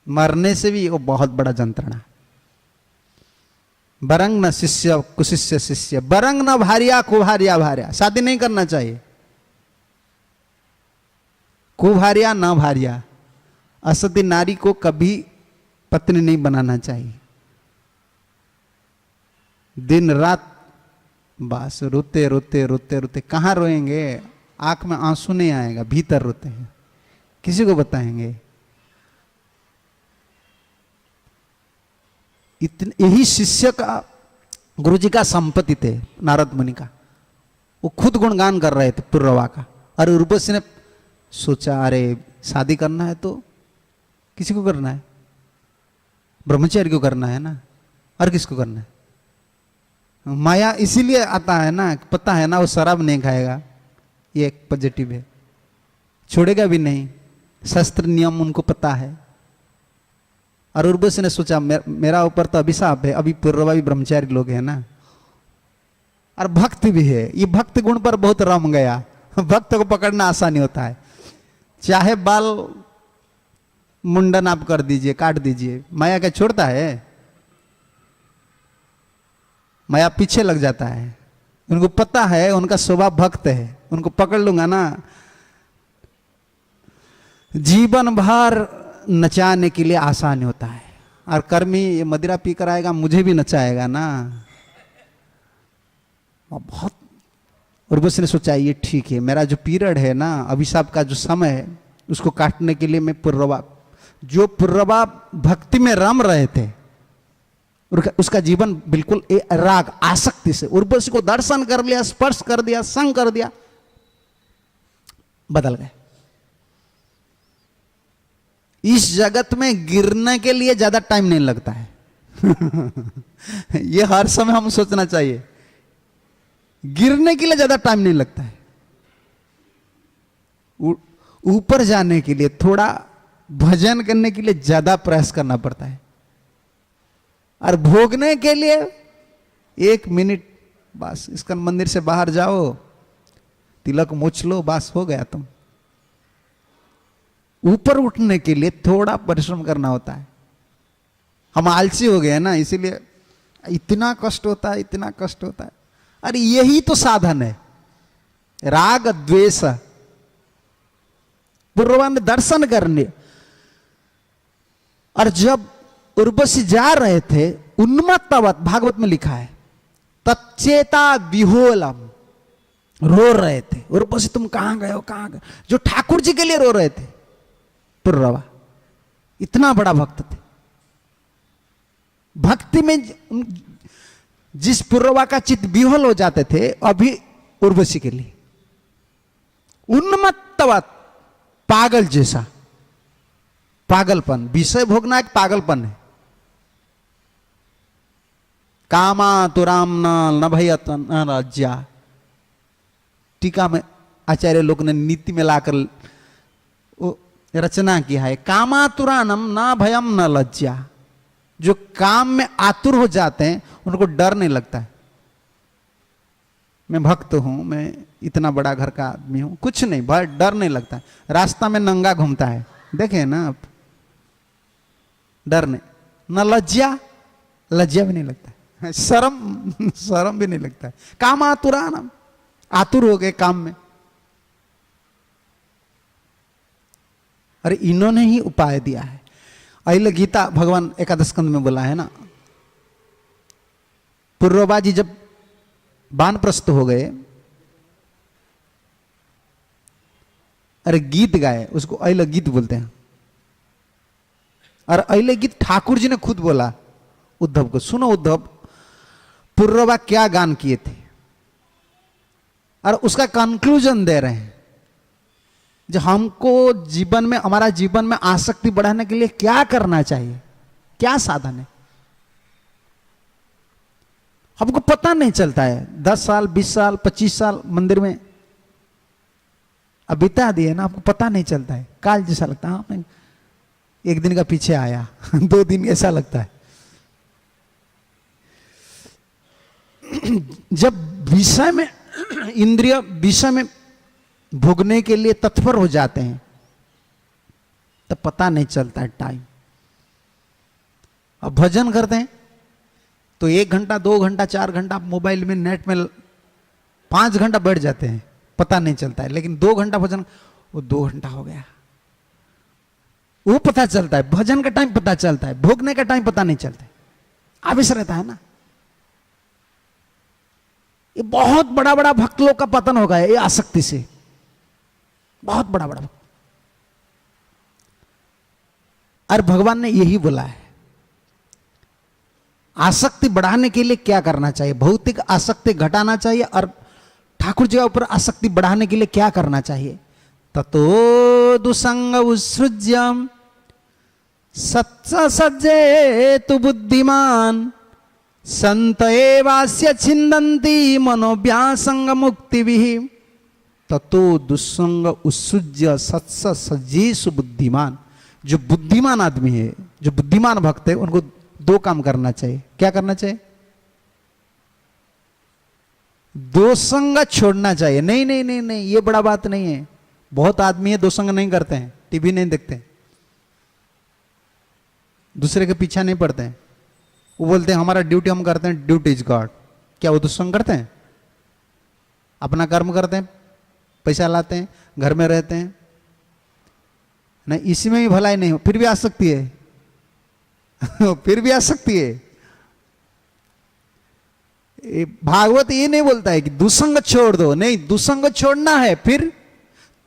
मरने से भी वो बहुत बड़ा जंत्रणा। बरंग न शिष्य कुशिष्य शिष्य, बरंग न भार्या कुभार्या भार्या। शादी नहीं करना चाहिए। कुभार्या न भार्या, असती नारी को कभी पत्नी नहीं बनाना चाहिए। दिन रात बस रोते रोते रोते रोते। कहाँ रोएंगे? आंख में आंसू नहीं आएगा, भीतर रोते हैं। किसी को बताएंगे? इतने यही शिष्य का गुरु जी का संपत्ति थे नारद मुनि का। वो खुद गुणगान कर रहे थे पुरवा का। और उर्वशी ने सोचा अरे शादी करना है तो किसी को करना है, ब्रह्मचर्य को करना है ना, और किसको करना है? माया इसीलिए आता है ना, पता है ना वो शराब नहीं खाएगा, ये एक पॉजिटिव है, छोड़ेगा भी नहीं, शास्त्र नियम उनको पता है। और उर्वशी ने सोचा मेरा ऊपर तो अभिशाप है, अभी पूर्वा भी ब्रह्मचारी लोग हैं ना, और भक्त भी है। ये भक्त गुण पर बहुत रम गया। भक्त को पकड़ना आसान नहीं होता है। चाहे बाल मुंडन आप कर दीजिए, काट दीजिए, माया क्या छोड़ता है? माया पीछे लग जाता है। उनको पता है उनका स्वभाव भक्त है, उनको पकड़ लूंगा ना जीवन भर नचाने के लिए आसान होता है। और कर्मी ये मदिरा पी कर आएगा, मुझे भी नचाएगा ना, बहुत। उर्वशी ने सोचा ये ठीक है, मेरा जो पीरियड है ना, अभिशाप का जो समय है, उसको काटने के लिए मैं पुरवा, जो पुरवा भक्ति में रम रहे थे, उसका जीवन बिल्कुल राग आसक्ति से, उर्वशी को दर्शन कर लिया, स्पर्श कर दिया, संग कर दिया, बदल गए। इस जगत में गिरने के लिए ज्यादा टाइम नहीं लगता है। ये हर समय हम सोचना चाहिए, गिरने के लिए ज्यादा टाइम नहीं लगता है। ऊपर जाने के लिए, थोड़ा भजन करने के लिए ज्यादा प्रयास करना पड़ता है, और भोगने के लिए 1 मिनट बस, इसका मंदिर से बाहर जाओ, तिलक मोच लो, बस हो गया तुम। ऊपर उठने के लिए थोड़ा परिश्रम करना होता है। हम आलसी हो गए ना, इसीलिए इतना कष्ट होता है, इतना कष्ट होता है। अरे यही तो साधन है, राग द्वेष। पूर्वा ने दर्शन करने, और जब उर्वशी जा रहे थे, उन्मत्तवत, भागवत में लिखा है, तच्चेता विहोलम, रो रहे थे। उर्वशी तुम कहां गए हो, कहां गए? जो ठाकुर जी के लिए रो रहे थे। पुरवा इतना बड़ा भक्त थे। भक्ति में जिस पुरवा का चित्त विह्वल हो जाते थे, अभी उर्वशी के लिए उन्मत्तवत, पागल जैसा, पागलपन। विषय भोगना एक पागलपन है। कामा तुराम न भयत न लज्जा। टीका में आचार्य लोग ने नीति में लाकर रचना किया है, कामातुरानम ना भयम न लज्जा। जो काम में आतुर हो जाते हैं उनको डर नहीं लगता है। मैं भक्त हूं, मैं इतना बड़ा घर का आदमी हूं, कुछ नहीं, भय डर नहीं लगता। रास्ता में नंगा घूमता है, देखे ना आप, डर नहीं, न लज्जा, लज्जा भी नहीं लगता है, शर्म शर्म भी नहीं लगता है। काम आतुरा ना, आतुर हो गए काम में। अरे इन्होंने ही उपाय दिया है। अहिल गीता भगवान एकादश स्कंद में बोला है ना, पुरोबा जी जब वानप्रस्थ हो गए, अरे गीत गाए, उसको अहिल गीत बोलते हैं। और अहिल गीत ठाकुर जी ने खुद बोला उद्धव को, सुनो उद्धव, पुरोबा क्या गान किए थे, और उसका कंक्लूजन दे रहे हैं, जो हमको जीवन में, हमारा जीवन में आसक्ति बढ़ाने के लिए क्या करना चाहिए, क्या साधन है। हमको पता नहीं चलता है, 10 साल 20 साल 25 साल मंदिर में अब बिता दिए ना, आपको पता नहीं चलता है, काल जैसा लगता है। हाँ, मैं एक दिन का पीछे आया 2 दिन ऐसा लगता है। जब विषय में, इंद्रिय विषय में भोगने के लिए तत्पर हो जाते हैं, तब पता नहीं चलता है टाइम। अब भजन करते हैं तो 1 घंटा 2 घंटा 4 घंटा मोबाइल में, नेट में 5 घंटा बैठ जाते हैं, पता नहीं चलता है। लेकिन 2 घंटा भजन, वो 2 घंटा हो गया, वो पता चलता है। भजन का टाइम पता चलता है, भोगने का टाइम पता नहीं चलता है, आवेश रहता है ना। ये बहुत बड़ा बड़ा भक्त लोग का पतन हो गया ये आसक्ति से, बहुत बड़ा बड़ा। और भगवान ने यही बोला है, आसक्ति बढ़ाने के लिए क्या करना चाहिए, भौतिक आसक्ति घटाना चाहिए, और ठाकुर जी के ऊपर आसक्ति बढ़ाने के लिए क्या करना चाहिए। ततो दुसंग उत्सृज्यम सत्स सज्जे तु बुद्धिमान संत एवास्य छिन्दन्ति मनोव्यासंग मुक्तिभिः। ततो दुस्संग उत्सृज्य सत्स सज्जेषु बुद्धिमान। जो बुद्धिमान आदमी है, जो बुद्धिमान भक्त है, उनको 2 काम करना चाहिए। क्या करना चाहिए? 2 संग छोड़ना चाहिए। नहीं नहीं नहीं नहीं, ये बड़ा बात नहीं है। बहुत आदमी है 2 संग नहीं करते हैं, टीवी नहीं देखते हैं, दूसरे के पीछा नहीं पड़ते हैं। वो बोलते हैं हमारा ड्यूटी हम करते हैं, ड्यूटी इज गॉड। क्या वो दुष्संग करते हैं? अपना कर्म करते हैं, पैसा लाते हैं, घर में रहते हैं, नहीं इसी में भी भलाई नहीं हो, फिर भी आ सकती है फिर भी आ सकती है। भागवत ये नहीं बोलता है कि दुसंग छोड़ दो, नहीं, दुसंग छोड़ना है। फिर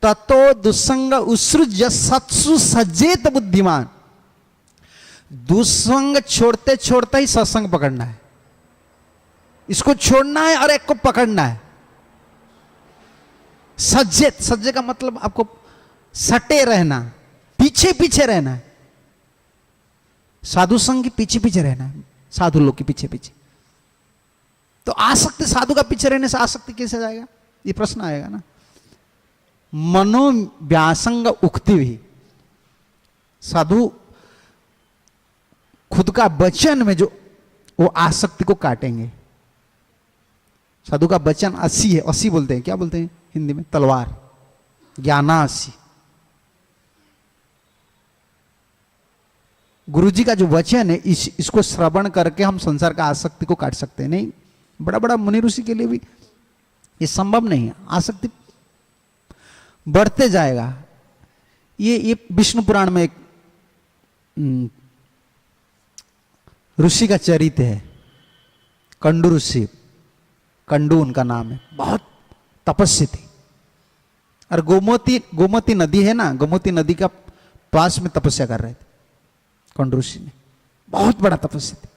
ततो दुसंग उत्सृज्य सत्सु सज्जेत बुद्धिमान। दुसंग छोड़ते छोड़ते ही सत्संग पकड़ना है, इसको छोड़ना है और एक को पकड़ना है। सज्जेत, सज्जे का मतलब आपको सटे रहना, पीछे पीछे रहना है। साधु संघ के पीछे पीछे रहना है, साधु लोग के पीछे पीछे। तो आसक्ति, साधु का पीछे रहने से आसक्ति कैसे जाएगा, ये प्रश्न आएगा ना। मनोव्यासंग उक्ति भी, साधु खुद का वचन में जो वो आसक्ति को काटेंगे। साधु का वचन 80 है, 80 बोलते हैं, क्या बोलते हैं हिंदी में? तलवार, ज्ञानासी। गुरु जी का जो वचन है, इसको श्रवण करके हम संसार का आसक्ति को काट सकते हैं। नहीं, बड़ा बड़ा मुनि ऋषि के लिए भी ये संभव नहीं है, आसक्ति बढ़ते जाएगा। ये विष्णु पुराण में एक ऋषि का चरित्र है, कंडू ऋषि, कंडू उनका नाम है, बहुत तपस्वी थे। और गोमती नदी है ना, गोमती नदी का पास में तपस्या कर रहे थे कंडू ऋषि ने, बहुत बड़ा तपस्या थे।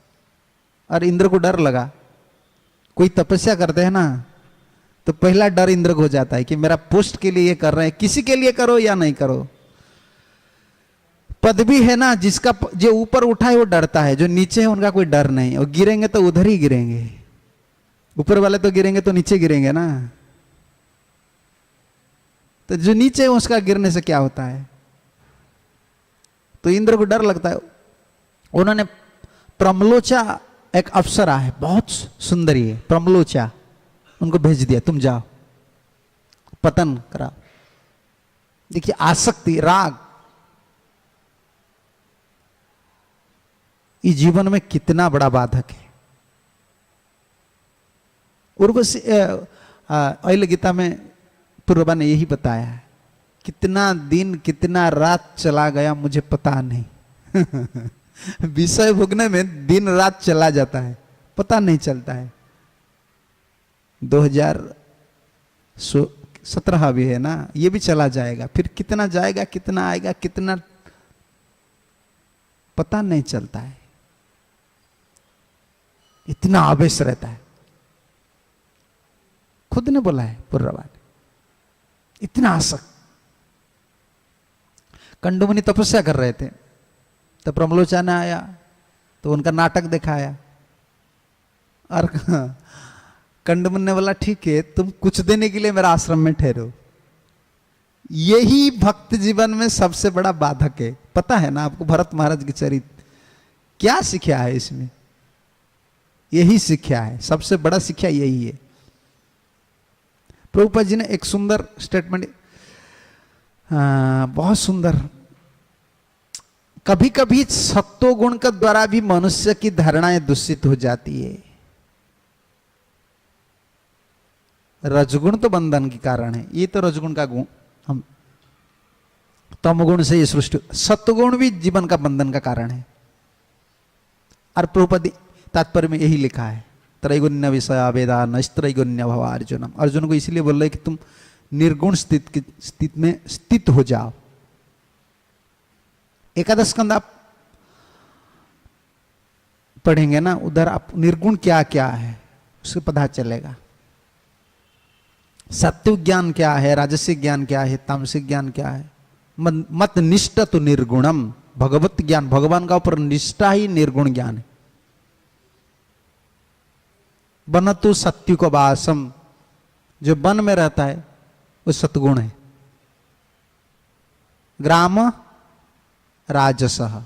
और इंद्र को डर लगा, कोई तपस्या करते हैं ना तो पहला डर इंद्र को हो जाता है कि मेरा पोस्ट के लिए ये कर रहे हैं, किसी के लिए करो या नहीं करो। पदवी है ना, जिसका जो ऊपर उठा है वो डरता है, जो नीचे है उनका कोई डर नहीं। और गिरेंगे तो उधर ही गिरेंगे, ऊपर वाले तो गिरेंगे तो नीचे गिरेंगे ना। तो जो नीचे है उसका गिरने से क्या होता है। तो इंद्र को डर लगता है। उन्होंने प्रमलोचा, एक अप्सरा है बहुत सुंदरी है, प्रमलोचा, उनको भेज दिया, तुम जाओ पतन करा। देखिए आसक्ति, राग, इस जीवन में कितना बड़ा बाधक है। उर्वशी अहिल गीता में पूर्वा ने यही बताया है, कितना दिन कितना रात चला गया मुझे पता नहीं। विषय भोगने में दिन रात चला जाता है, पता नहीं चलता है। 2017 भी है ना, ये भी चला जाएगा, फिर कितना जाएगा कितना आएगा कितना पता नहीं चलता है। इतना आवेश रहता है, खुद ने बोला है पुर्रवा ने, इतना आसक्त। कंडुमुनि तपस्या कर रहे थे, तो प्रमलोचन आया तो उनका नाटक दिखाया, और कंडुमुनि ने बोला ठीक है तुम कुछ देने के लिए मेरा आश्रम में ठहरो। यही भक्त जीवन में सबसे बड़ा बाधक है। पता है ना आपको भरत महाराज की चरित्र क्या सीखा है इसमें? यही शिक्षा है, सबसे बड़ा शिक्षा यही है। प्रभुपाद जी ने एक सुंदर स्टेटमेंट, बहुत सुंदर, कभी कभी सत्व गुण के द्वारा भी मनुष्य की धारणाएं दूषित हो जाती है। रजगुण तो बंधन के कारण है, ये तो रजगुण का गुण, हम तमगुण से ये सृष्टि, सत्वगुण भी जीवन का बंधन का कारण है। और प्रभुपाद तात्पर्य में यही लिखा है, त्रैगुण्य विषय वेदा नैस्त्रैगुण्य भव अर्जुनम। अर्जुन को इसलिए बोल रहे कि तुम निर्गुण स्थिति में स्थित हो जाओ। एकादश स्कंद आप पढ़ेंगे ना, उधर आप निर्गुण क्या क्या है उससे पता चलेगा। सात्विक ज्ञान क्या है, राजसिक ज्ञान क्या है, तामसिक ज्ञान क्या है। मत निष्ठ तो निर्गुणम, भगवत ज्ञान, भगवान का ऊपर निष्ठा ही निर्गुण ज्ञान है। बनतु सत्युक वासम, जो वन में रहता है वो सतगुण है। ग्राम राजसः,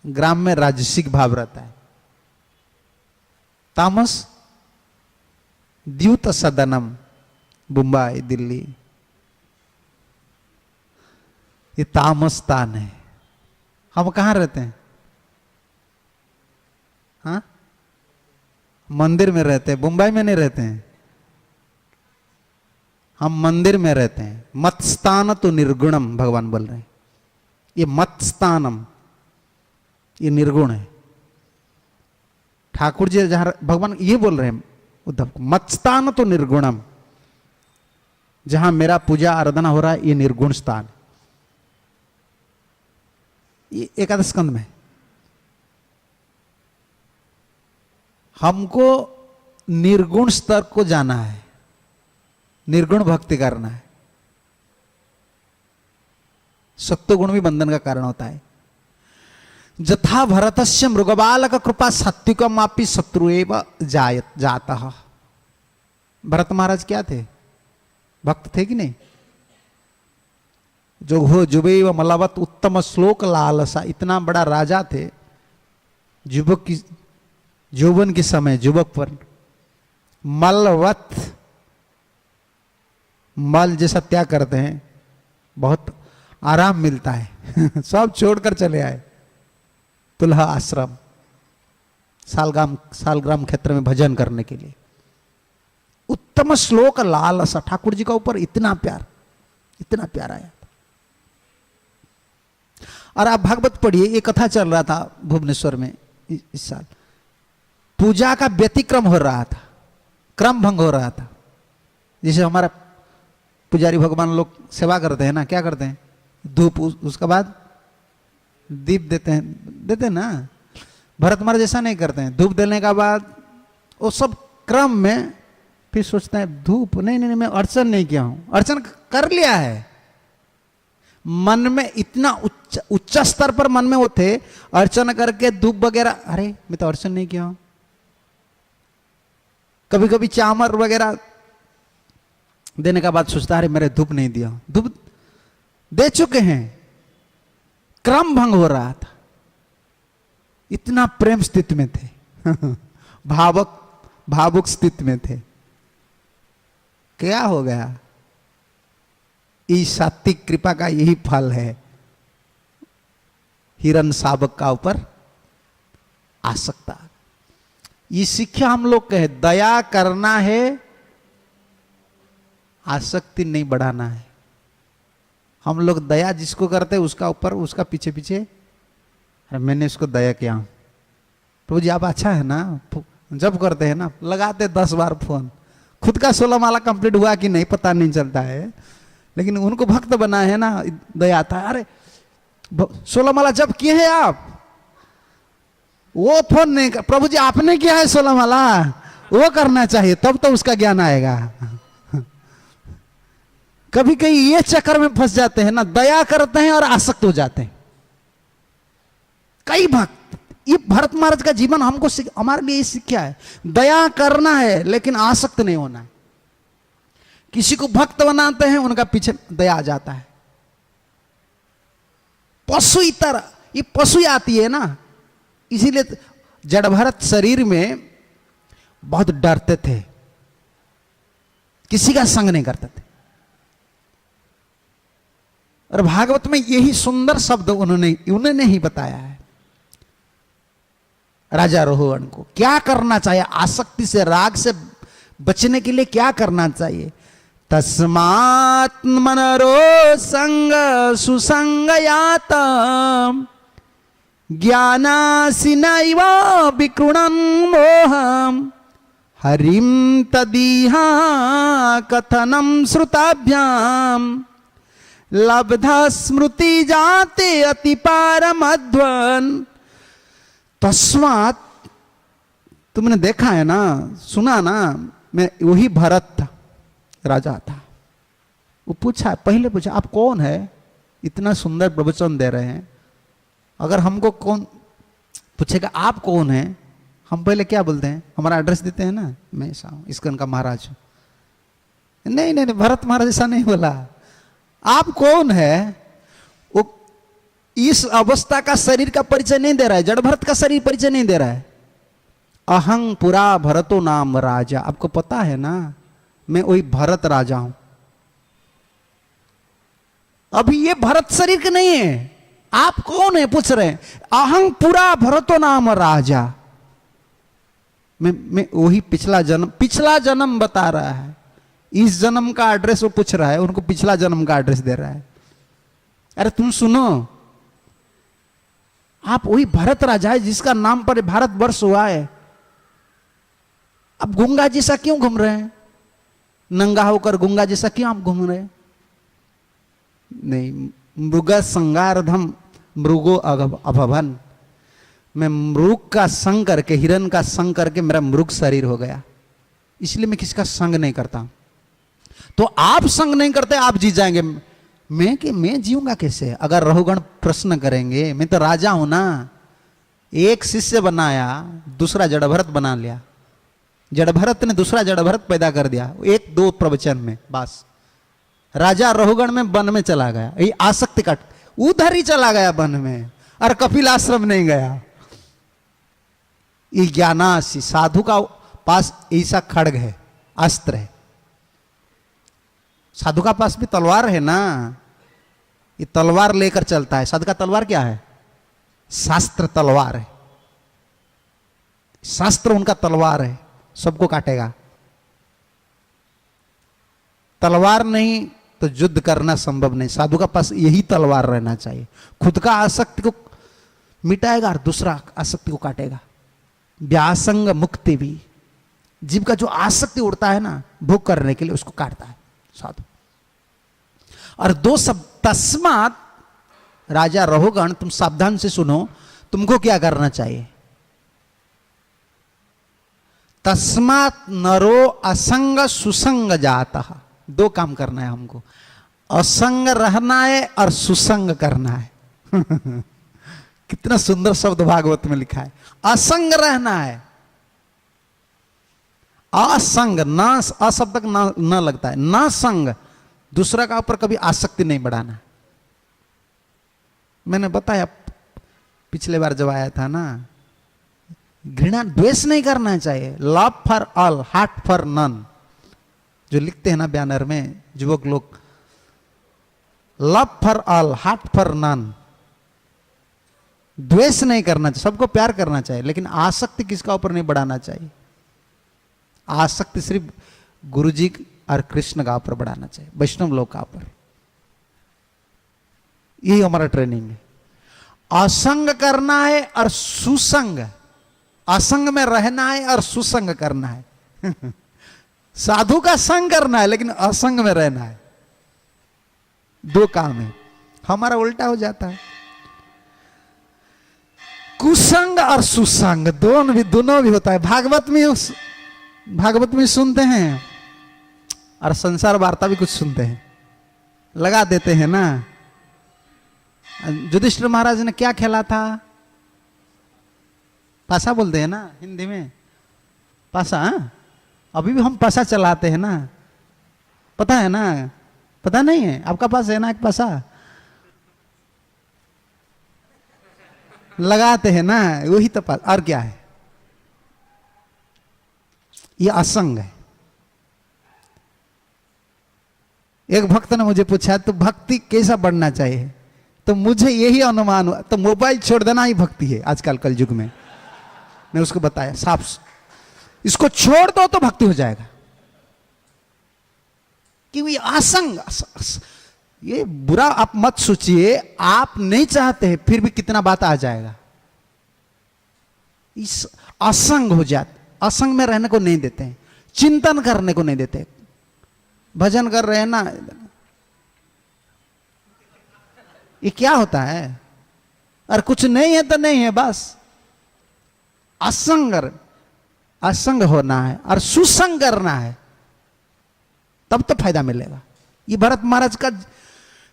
ग्राम में राजसिक भाव रहता है। तामस द्यूत सदनम, मुंबई दिल्ली, ये तामस स्थान है। हम कहाँ रहते हैं? हाँ, मंदिर में रहते हैं, मुंबई में नहीं रहते हैं। हम मंदिर में रहते हैं। मत्स्थान तो निर्गुणम, भगवान बोल रहे हैं। ये मत्स्थानम, ये निर्गुण है। ठाकुर जी जहां भगवान ये बोल रहे हैं उद्धव को, मत्स्थान तो निर्गुणम, जहां मेरा पूजा आराधना हो रहा है ये निर्गुण स्थान। ये एकादश स्कंद में हमको निर्गुण स्तर को जाना है, निर्गुण भक्ति करना है। सत्वगुण भी बंधन का कारण होता है। जथा भरतस्य मृगबालक कृपा सात्विकम आपी शत्रुएव जातः। भरत महाराज क्या थे? भक्त थे कि नहीं? जो हो जुबेव मलवत उत्तम श्लोक लालसा, इतना बड़ा राजा थे। युवक की यौवन के समय युवक पर मलवत, मल जैसा त्याग करते हैं, बहुत आराम मिलता है। सब छोड़कर चले आए तुल्हा आश्रम, सालग्राम क्षेत्र में भजन करने के लिए। उत्तम श्लोक लालसा, ठाकुर जी का ऊपर इतना प्यार, इतना प्यार आया। और आप भागवत पढ़िए, ये कथा चल रहा था भुवनेश्वर में इस साल। पूजा का व्यतिक्रम हो रहा था, क्रम भंग हो रहा था। जैसे हमारा पुजारी भगवान लोग सेवा करते हैं ना, क्या करते हैं? धूप, उसके बाद दीप देते हैं ना। भरत महाराज जैसा नहीं करते हैं। धूप देने के बाद वो सब क्रम में, फिर सोचते हैं धूप नहीं नहीं मैं अर्चन नहीं किया हूं। अर्चन कर लिया है, मन में इतना उच्च स्तर पर मन में वो थे, अर्चन करके धूप वगैरह, अरे मैं तो अर्चन नहीं किया हूं। कभी कभी चामर वगैरह देने के बाद सोचता है अरे मेरे धूप नहीं दिया। धूप दे चुके हैं, क्रम भंग हो रहा था। इतना प्रेम स्थिति में थे। भावुक स्थिति में थे। क्या हो गया? इस सात्विक कृपा का यही फल है, हिरण शावक का ऊपर आसक्ता। ये शिक्षा हम लोग कहे, दया करना है, आसक्ति नहीं बढ़ाना है। हम लोग दया जिसको करते हैं उसका ऊपर, उसका पीछे पीछे, अरे मैंने इसको दया किया, प्रभु जी आप अच्छा है ना, जब करते हैं ना लगाते 10 बार फोन, खुद का 16 माला कंप्लीट हुआ कि नहीं पता नहीं चलता है, लेकिन उनको भक्त बना है ना, दया आता है। अरे 16 माला जब किए हैं आप, वो फोन नहीं कर, प्रभु जी आपने किया है 16 माला, वो करना चाहिए, तब तो उसका ज्ञान आएगा। कभी कभी ये चक्कर में फंस जाते हैं ना, दया करते हैं और आसक्त हो जाते हैं कई भक्त। ये भरत महाराज का जीवन हमको हमारे लिए शिक्षा है, दया करना है लेकिन आसक्त नहीं होना है। किसी को भक्त बनाते हैं, उनका पीछे दया आ जाता है। पशु तरह ये पशु आती है ना, इसीलिए जड़ भरत शरीर में बहुत डरते थे, किसी का संग नहीं करते थे। और भागवत में यही सुंदर शब्द उन्होंने ही बताया है राजा रोहन को क्या करना चाहिए, आसक्ति से, राग से बचने के लिए क्या करना चाहिए। तस्मात् मनरो संग सुसंगयात ज्ञानासिनैव विकृणन् मोहम् हरिं तदीहा कथनं श्रुताभ्याम लब्धा स्मृति जाते अति पारमध्वन। तस्मात्, तुमने देखा है ना, सुना ना, मैं वही भरत था, राजा था। वो पूछा, पहले पूछा आप कौन है, इतना सुंदर प्रवचन दे रहे हैं। अगर हमको कौन पूछेगा आप कौन है, हम पहले क्या बोलते हैं, हमारा एड्रेस देते हैं ना, मैं ऐसा हूं, इस्कन का महाराज हूं। नहीं नहीं नहीं, भरत महाराज ऐसा नहीं बोला। आप कौन है, वो इस अवस्था का शरीर का परिचय नहीं दे रहा है, जड़ भरत का शरीर परिचय नहीं दे रहा है। अहं पुरा भरतो नाम राजा, आपको पता है ना, मैं वही भरत राजा हूं। अभी ये भरत शरीर के नहीं है, आप कौन है पूछ रहे हैं। अहं पुरा भरतो नाम राजा, मैं वही पिछला जन्म बता रहा है। इस जन्म का एड्रेस वो पूछ रहा है, उनको पिछला जन्म का एड्रेस दे रहा है। अरे तुम सुनो, आप वही भरत राजा है जिसका नाम पर भारत वर्ष हुआ है। अब गंगा जैसा क्यों घूम रहे हैं, नंगा होकर गंगा जैसा क्यों आप घूम रहे हैं। नहीं, मृग संगारधम मृगो अभवन, मैं मृग का संग करके, हिरण का संग करके मेरा मृग शरीर हो गया, इसलिए मैं किसका संग नहीं करता। तो आप संग नहीं करते, आप जी जाएंगे। मैं जीऊंगा कैसे। अगर रहुगण प्रश्न करेंगे, मैं तो राजा हूं ना, एक शिष्य बनाया, दूसरा जड़ भरत बना लिया, जड़ भरत ने दूसरा जड़ भरत पैदा कर दिया, 1-2 प्रवचन में बस। राजा रहुगण में वन में चला गया, ये आसक्ति का उधर ही चला गया वन में, और कपिल आश्रम नहीं गया। ये ज्ञानासी साधु का पास ऐसा खड्ग है, अस्त्र है। साधु का पास भी तलवार है ना, ये तलवार लेकर चलता है। साधु का तलवार क्या है, शास्त्र तलवार है, शास्त्र उनका तलवार है, सबको काटेगा। तलवार नहीं तो युद्ध करना संभव नहीं। साधु का पास यही तलवार रहना चाहिए, खुद का आसक्ति को मिटाएगा और दूसरा आसक्ति को काटेगा। व्यासंग मुक्ति भी, जीव का जो आसक्ति उड़ता है ना भोग करने के लिए, उसको काटता है साधु। और 2 शब्द, तस्मात, राजा रहुगण तुम सावधान से सुनो, तुमको क्या करना चाहिए। तस्मात नरो असंग सुसंग जाता, 2 काम करना है हमको, असंग रहना है और सुसंग करना है। कितना सुंदर शब्द भागवत में लिखा है, असंग रहना है। असंग, ना अशब्द तक न लगता है, ना संग, दूसरा का ऊपर कभी आसक्ति नहीं बढ़ाना। मैंने बताया पिछले बार जब आया था ना, घृणा द्वेष नहीं करना चाहिए। Love for all, hate for none. जो लिखते हैं ना बैनर में युवक लोग, love for all, hate for none. द्वेष नहीं करना चाहिए, सबको प्यार करना चाहिए, लेकिन आसक्ति किसका ऊपर नहीं बढ़ाना चाहिए। आसक्ति सिर्फ गुरु जी और कृष्ण का ऊपर बढ़ाना चाहिए, वैष्णव लोग का ऊपर। यही हमारा ट्रेनिंग है। असंग करना है और सुसंग, असंग में रहना है और सुसंग करना है। साधु का संग करना है लेकिन असंग में रहना है। दो काम है, हमारा उल्टा हो जाता है। कुसंग और सुसंग दोनों भी होता है। भागवत में सुनते हैं और संसार वार्ता भी कुछ सुनते हैं, लगा देते हैं ना। युधिष्ठिर महाराज ने क्या खेला था? पासा बोलते हैं ना हिंदी में, पासा। हाँ? अभी भी हम पासा चलाते हैं ना, पता है ना? पता नहीं है? आपका पास है ना एक पासा? लगाते हैं ना, वही तो पास। और क्या है? ये असंग है। एक भक्त ने मुझे पूछा तो भक्ति कैसा बढ़ना चाहिए, तो मुझे यही अनुमान हुआ तो मोबाइल छोड़ देना ही भक्ति है आजकल कल युग में। मैं उसको बताया साफ, इसको छोड़ दो तो भक्ति हो जाएगा। क्योंकि असंग, ये बुरा आप मत सोचिए, आप नहीं चाहते हैं फिर भी कितना बात आ जाएगा। इस असंग हो जाते, असंग में रहने को नहीं देते हैं, चिंतन करने को नहीं देते। भजन कर रहे हैं ना, ये क्या होता है? और कुछ नहीं है तो नहीं है बस। असंग होना है और सुसंग करना है, तब तो फायदा मिलेगा। ये भरत महाराज का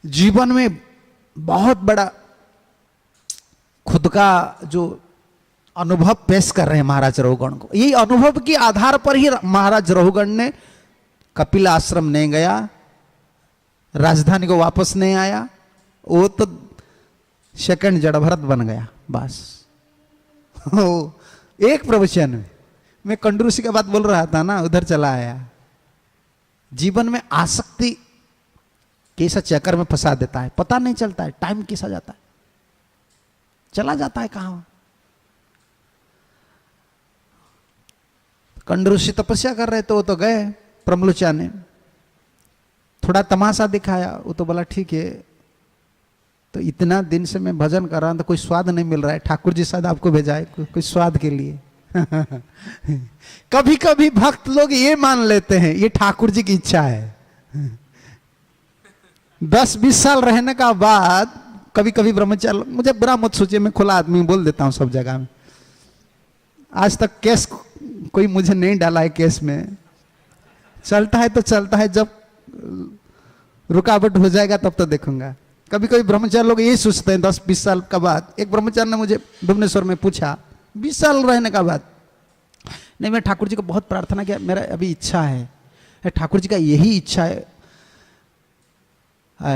जीवन में बहुत बड़ा खुद का जो अनुभव पेश कर रहे हैं महाराज रघुगण को। यही अनुभव के आधार पर ही महाराज रघुगण ने कपिल आश्रम नहीं गया, राजधानी को वापस नहीं आया, वो तो सेकंड जड़ भरत बन गया बस। एक प्रवचन में मैं कंडूसी का बात बोल रहा था ना, उधर चला आया। जीवन में आसक्ति कैसा चक्कर में फंसा देता है, पता नहीं चलता है, टाइम कैसा जाता है, चला जाता है कहां। कंडूसी तपस्या कर रहे थे, वो तो गए। प्रमलोचा ने थोड़ा तमाशा दिखाया, वो तो बोला ठीक है, तो इतना दिन से मैं भजन कर रहा हूं तो कोई स्वाद नहीं मिल रहा है, ठाकुर जी शायद आपको भेजा है कोई स्वाद के लिए। कभी कभी भक्त लोग ये मान लेते हैं ये ठाकुर जी की इच्छा है। 10-20 साल रहने का बाद कभी कभी ब्रह्मचारी, मुझे बुरा मत सोचिए, मैं खुला आदमी बोल देता हूं सब जगह में। आज तक केस कोई मुझे नहीं डाला है, केस में चलता है तो चलता है, जब रुकावट हो जाएगा तब तो देखूंगा। कभी कभी ब्रह्मचारी लोग यही सोचते हैं 10-20 साल का बाद। एक ब्रह्मचारी ने मुझे भुवनेश्वर में पूछा 20 साल रहने का बाद, नहीं मैं ठाकुर जी को बहुत प्रार्थना किया, मेरा अभी इच्छा है, ठाकुर जी का यही इच्छा है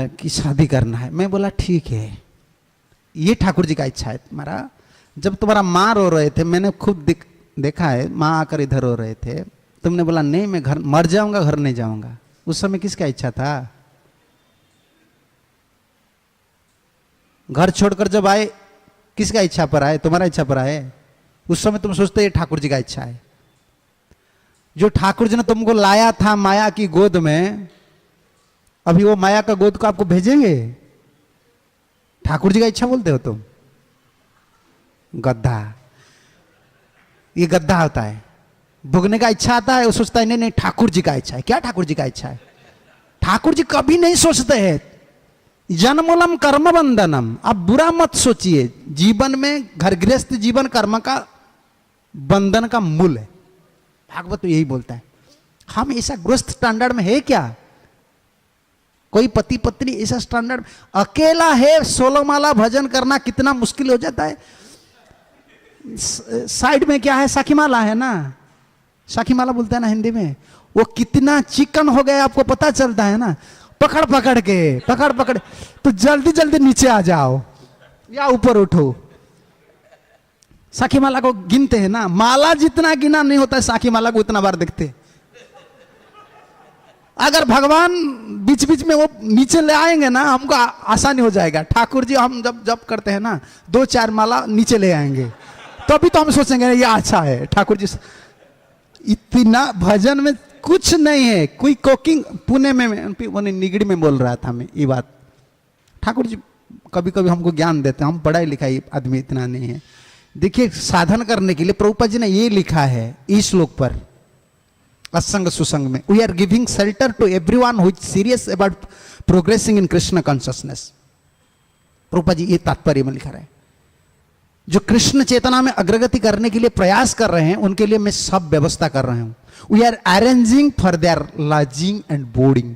कि शादी करना है। मैं बोला ठीक है, ये ठाकुर जी का इच्छा है तुम्हारा। जब तुम्हारा माँ रो रहे थे, मैंने खुद देखा है, माँ आकर इधर रो रहे थे, तुमने बोला नहीं मैं घर मर जाऊंगा, घर नहीं जाऊंगा। उस समय किसका इच्छा था? घर छोड़कर जब आए किसका इच्छा पर आए? तुम्हारा इच्छा पर आए। उस समय तुम सोचते ये ठाकुर जी का इच्छा है। जो ठाकुर जी ने तुमको लाया था माया की गोद में, अभी वो माया का गोद को आपको भेजेंगे? ठाकुर जी का इच्छा बोलते हो तुम? गद्दा, ये गद्दा होता है। भोगने का इच्छा आता है, वो सोचता है नहीं नहीं ठाकुर जी का इच्छा है। क्या ठाकुर जी का इच्छा है? ठाकुर जी कभी नहीं सोचते हैं जन्मूलम कर्म बंधनम। आप बुरा मत सोचिए, जीवन में घर गृहस्थ जीवन कर्म का बंधन का मूल है। भागवत तो यही बोलता है। हम ऐसा गृहस्थ स्टैंडर्ड में है क्या? कोई पति पत्नी ऐसा स्टैंडर्ड, अकेला है 16 माला भजन करना कितना मुश्किल हो जाता है। साइड में क्या है? साखी माला है ना, साखी माला बोलते हैं ना हिंदी में। वो कितना चिकन हो गया आपको पता चलता है ना। पकड़ पकड़ तो जल्दी जल्दी नीचे आ जाओ या ऊपर उठो। साखी माला को गिनते हैं ना, माला जितना गिना नहीं होता है साखी माला को उतना बार देखते। अगर भगवान बीच बीच में वो नीचे ले आएंगे ना, हमको आसानी हो जाएगा। ठाकुर जी हम जब जब करते हैं ना, 2-4 माला नीचे ले आएंगे, तो अभी तो हम सोचेंगे ये अच्छा है ठाकुर जी। इतना भजन में कुछ नहीं है। कोई कोकिंग पुणे में निगड़ी में बोल रहा था मैं ये बात। ठाकुर जी कभी कभी हमको ज्ञान देते हैं, हम पढ़ाई लिखाई आदमी इतना नहीं है। देखिए साधन करने के लिए प्रभुपाद जी ने ये लिखा है इस श्लोक पर, असंग सुसंग में, we are giving shelter to everyone who is serious about progressing in Krishna consciousness. Prabhupada ji ये तात्पर्य में लिखा है, जो कृष्ण चेतना में अग्रगति करने के लिए प्रयास कर रहे हैं उनके लिए मैं सब व्यवस्था कर रहा हूं। We are arranging for their lodging and boarding,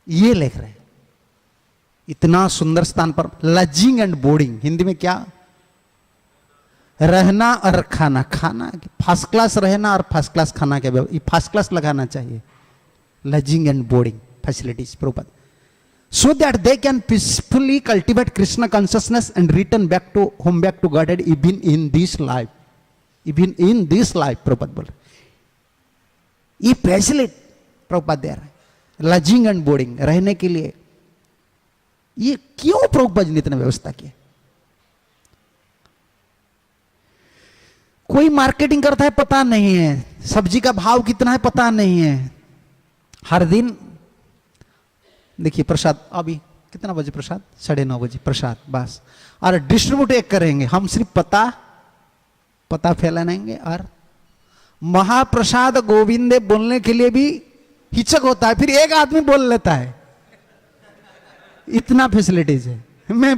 ये लिख रहे हैं। इतना सुंदर स्थान पर लॉजिंग एंड बोर्डिंग, हिंदी में क्या, रहना और खाना। खाना फर्स्ट क्लास रहना और फर्स्ट क्लास खाना के फर्स्ट क्लास लगाना चाहिए। Lodging and boarding facilities Prabhupada, so that they can peacefully cultivate Krishna consciousness and return back to home, back to Godhead even in this life, even in this life। Prabhupada बोल ये facility Prabhupada दे रहे हैं, lodging and boarding, रहने के लिए। ये क्यों प्रभुपाद ने इतना व्यवस्था की? कोई मार्केटिंग करता है पता नहीं है, सब्जी का भाव कितना है पता नहीं है। हर दिन देखिए प्रसाद, अभी कितना बजे प्रसाद, 9:30 बजे प्रसाद बस, और डिस्ट्रीब्यूट एक करेंगे हम, सिर्फ पता फैलाएंगे। और महाप्रसाद गोविंदे बोलने के लिए भी हिचक होता है, फिर एक आदमी बोल लेता है। इतना फैसिलिटीज है। मैं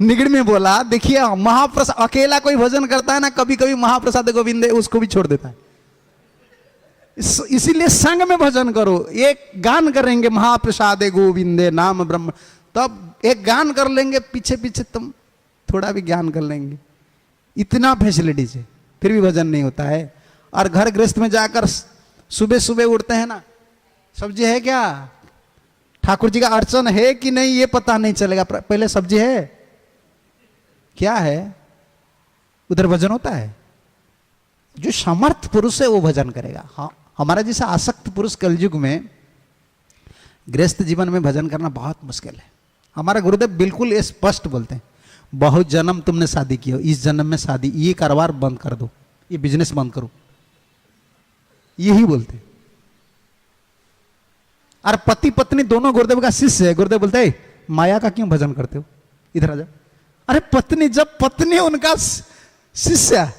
निगड़ में बोला, देखिए महाप्रसाद अकेला कोई भजन करता है ना, कभी कभी महाप्रसाद गोविंदे उसको भी छोड़ देता है। इसीलिए संग में भजन करो। एक गान करेंगे महाप्रसादे गोविंदे नाम ब्रह्म, तब एक गान कर लेंगे, पीछे पीछे तुम थोड़ा भी ज्ञान कर लेंगे। इतना फैसिलिटीज है, फिर भी भजन नहीं होता है। और घर गृहस्थ में जाकर सुबह सुबह उठते हैं ना, सब्जी है क्या, ठाकुर जी का अर्चन है कि नहीं ये पता नहीं चलेगा। पहले सब्जी है क्या है, उधर भजन होता है। जो समर्थ पुरुष है वो भजन करेगा। हाँ, हमारा जैसा आसक्त पुरुष कलयुग में गृहस्थ जीवन में भजन करना बहुत मुश्किल है। हमारा गुरुदेव बिल्कुल स्पष्ट बोलते हैं, बहुत जन्म तुमने शादी की हो, इस जन्म में शादी, ये कारोबार बंद कर दो, ये बिजनेस बंद करो, यही बोलते। और पति पत्नी दोनों गुरुदेव का शिष्य है। गुरुदेव बोलते हैं माया का क्यों भजन करते हो, इधर आ जाओ। अरे पत्नी, जब पत्नी उनका शिष्य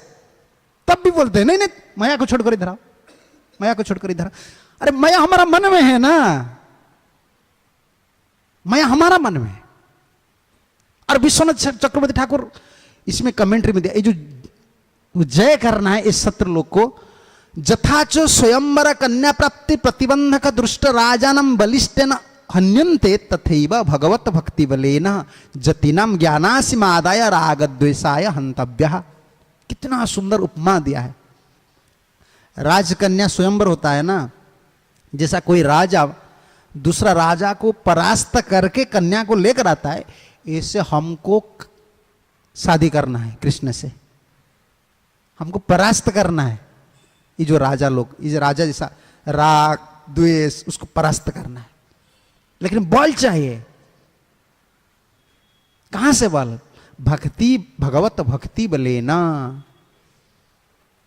तब भी बोलते हैं नहीं नहीं माया को छोड़कर इधर आओ, माया को छोड़कर इधर आओ। अरे माया हमारा मन में है ना, माया हमारा मन में है। और विश्वनाथ चक्रवर्ती ठाकुर इसमें कमेंट्री में दिया, ये जो जय करना है इस सत्र लोक को, जथाचो स्वयंवर कन्या प्राप्ति प्रतिबंधक दुष्ट राजानम बलिष्ठेन हन्यन्ते तथैव भगवत भक्ति बलेन जतिनाम ज्ञानासिमादाय रागद्वेषाय हंतव्यः। कितना सुंदर उपमा दिया है। राजकन्या स्वयंवर होता है ना, जैसा कोई राजा दूसरा राजा को परास्त करके कन्या को लेकर आता है, ऐसे हमको शादी करना है कृष्ण से, हमको परास्त करना है। ये जो राजा लोग, ये जो राजा जैसा राग द्वेष, उसको परास्त करना है। लेकिन बल चाहिए, कहां से बल, भक्ति, भगवत भक्ति बलेना,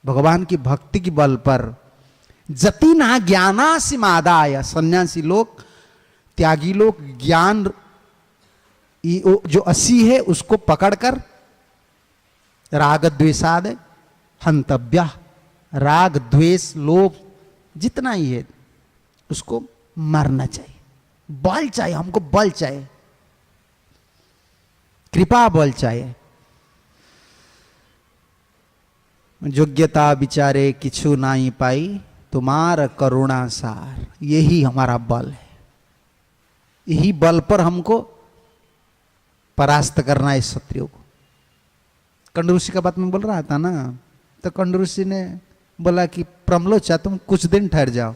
भगवान की भक्ति की बल पर। जति ना ज्ञानासिमादाय, सन्यासी लोग, त्यागी लोग ज्ञान जो असी है उसको पकड़कर राग द्वेषाद हंतव्य, राग द्वेष लोभ जितना ही है उसको मारना चाहिए। बल चाहिए, हमको बल चाहिए, कृपा बल चाहिए। योग्यता विचारे किछु नाई पाई, तुम्हारा करुणा सार, यही हमारा बल है। यही बल पर हमको परास्त करना है इस शत्रुओं को। कंड ऋषि का बात में बोल रहा था ना, तो कंड ऋषि ने बोला कि प्रमलोचा तुम कुछ दिन ठहर जाओ,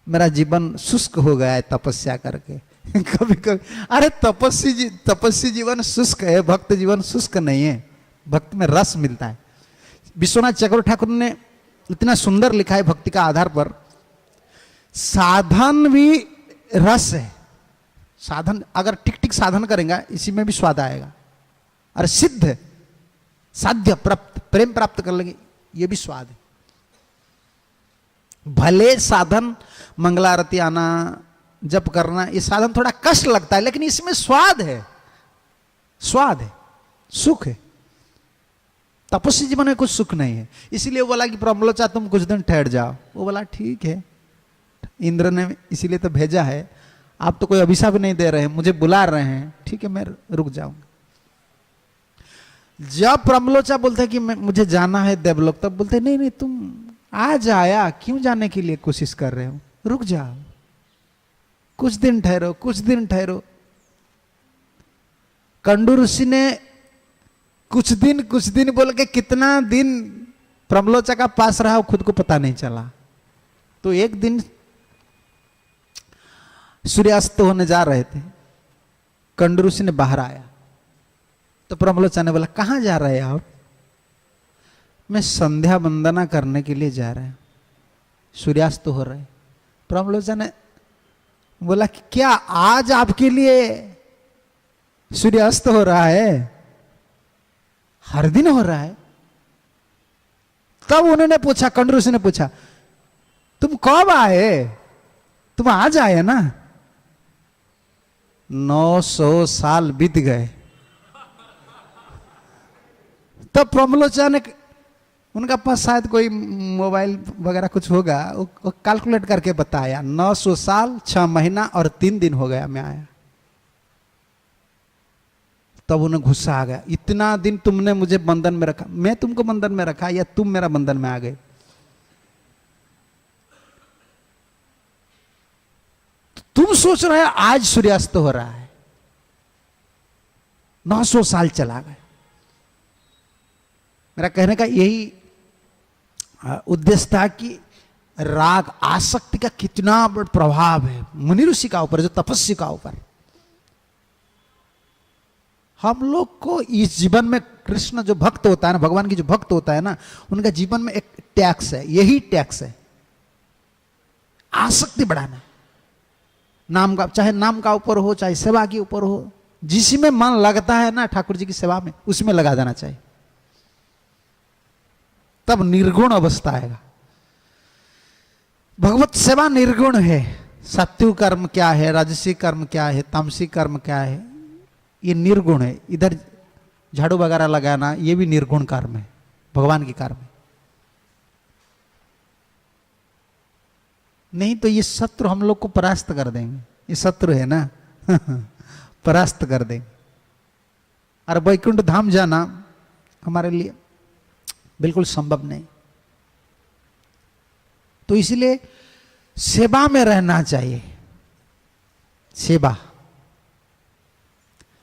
मेरा जीवन शुष्क हो गया है तपस्या करके। कभी कभी अरे तपस्वी जीवन शुष्क है, भक्त जीवन शुष्क नहीं है, भक्त में रस मिलता है। विश्वनाथ चक्रवर्ती ठाकुर ने इतना सुंदर लिखा है भक्ति का आधार पर, साधन भी रस है। साधन अगर ठीक ठीक साधन करेंगे इसी में भी स्वाद आएगा। और सिद्ध है, साध्य प्राप्त, प्रेम प्राप्त कर लेंगे, ये भी स्वाद है। भले साधन मंगलारती आना, जप करना, ये साधन थोड़ा कष्ट लगता है, लेकिन इसमें स्वाद है, स्वाद है, सुख है। तपस्वी जीवन में कुछ सुख नहीं है। इसीलिए वो बोला कि प्रमलोचा तुम कुछ दिन ठहर जाओ। वो बोला ठीक है, इंद्र ने इसीलिए तो भेजा है, आप तो कोई अभिशाप नहीं दे रहे हैं, मुझे बुला रहे हैं, ठीक है मैं रुक जाऊंगा। जब प्रमलोचा बोलते हैं कि मुझे जाना है देवलोक, तब बोलते नहीं नहीं तुम आज आया, क्यों जाने के लिए कोशिश कर रहे हो, रुक जाओ, कुछ दिन ठहरो, कुछ दिन ठहरो। कंडू ऋषि ने कुछ दिन बोल के कितना दिन प्रमलोचा का पास रहा, खुद को पता नहीं चला। तो एक दिन सूर्यास्त होने जा रहे थे, कंडू ऋषि ने बाहर आया, तो प्रमलोचा ने बोला कहां जा रहे हैं आप? मैं संध्या वंदना करने के लिए जा रहे हैं, सूर्यास्त हो रहे। प्रमलोचा ने बोला कि क्या आज आपके लिए सूर्यास्त हो रहा है? हर दिन हो रहा है। तब उन्होंने पूछा, कंडू ऋषि ने पूछा तुम कब आए? तुम आज आए ना? 900 साल बीत गए। तब प्रमलोचा ने, उनका पास शायद कोई मोबाइल वगैरह कुछ होगा, वो कैलकुलेट करके बताया 900 साल 6 महीना और 3 दिन हो गया मैं आया। तब उन्हें गुस्सा आ गया, इतना दिन तुमने मुझे बंधन में रखा, मैं तुमको बंधन में रखा या तुम मेरा बंधन में आ गए? तुम सोच रहे हो आज सूर्यास्त हो रहा है, 900 साल चला गया। मेरा कहने का यही उद्देश्य था कि राग आसक्ति का कितना बड़ा प्रभाव है मुनि ऋषि का ऊपर, जो तपस्वी का ऊपर। हम लोग को इस जीवन में कृष्ण जो भक्त होता है ना, भगवान की जो भक्त होता है ना, उनका जीवन में एक टैक्स है, यही टैक्स है, आसक्ति बढ़ाना। नाम का, चाहे नाम का ऊपर हो, चाहे सेवा के ऊपर हो, जिसमें मन लगता है ना ठाकुर जी की सेवा में, उसमें लगा देना चाहिए, तब निर्गुण अवस्था आएगा। भगवत सेवा निर्गुण है। सात्विक कर्म क्या है, राजसी कर्म क्या है, तामसिक कर्म क्या है, ये निर्गुण है। इधर झाड़ू वगैरह लगाना, ये भी निर्गुण कर्म है, भगवान की कर्म है। नहीं तो ये शत्रु हम लोग को परास्त कर देंगे, ये शत्रु है ना परास्त कर देंगे। और वैकुंठ धाम जाना हमारे लिए बिल्कुल संभव नहीं। तो इसलिए सेवा में रहना चाहिए। सेवा,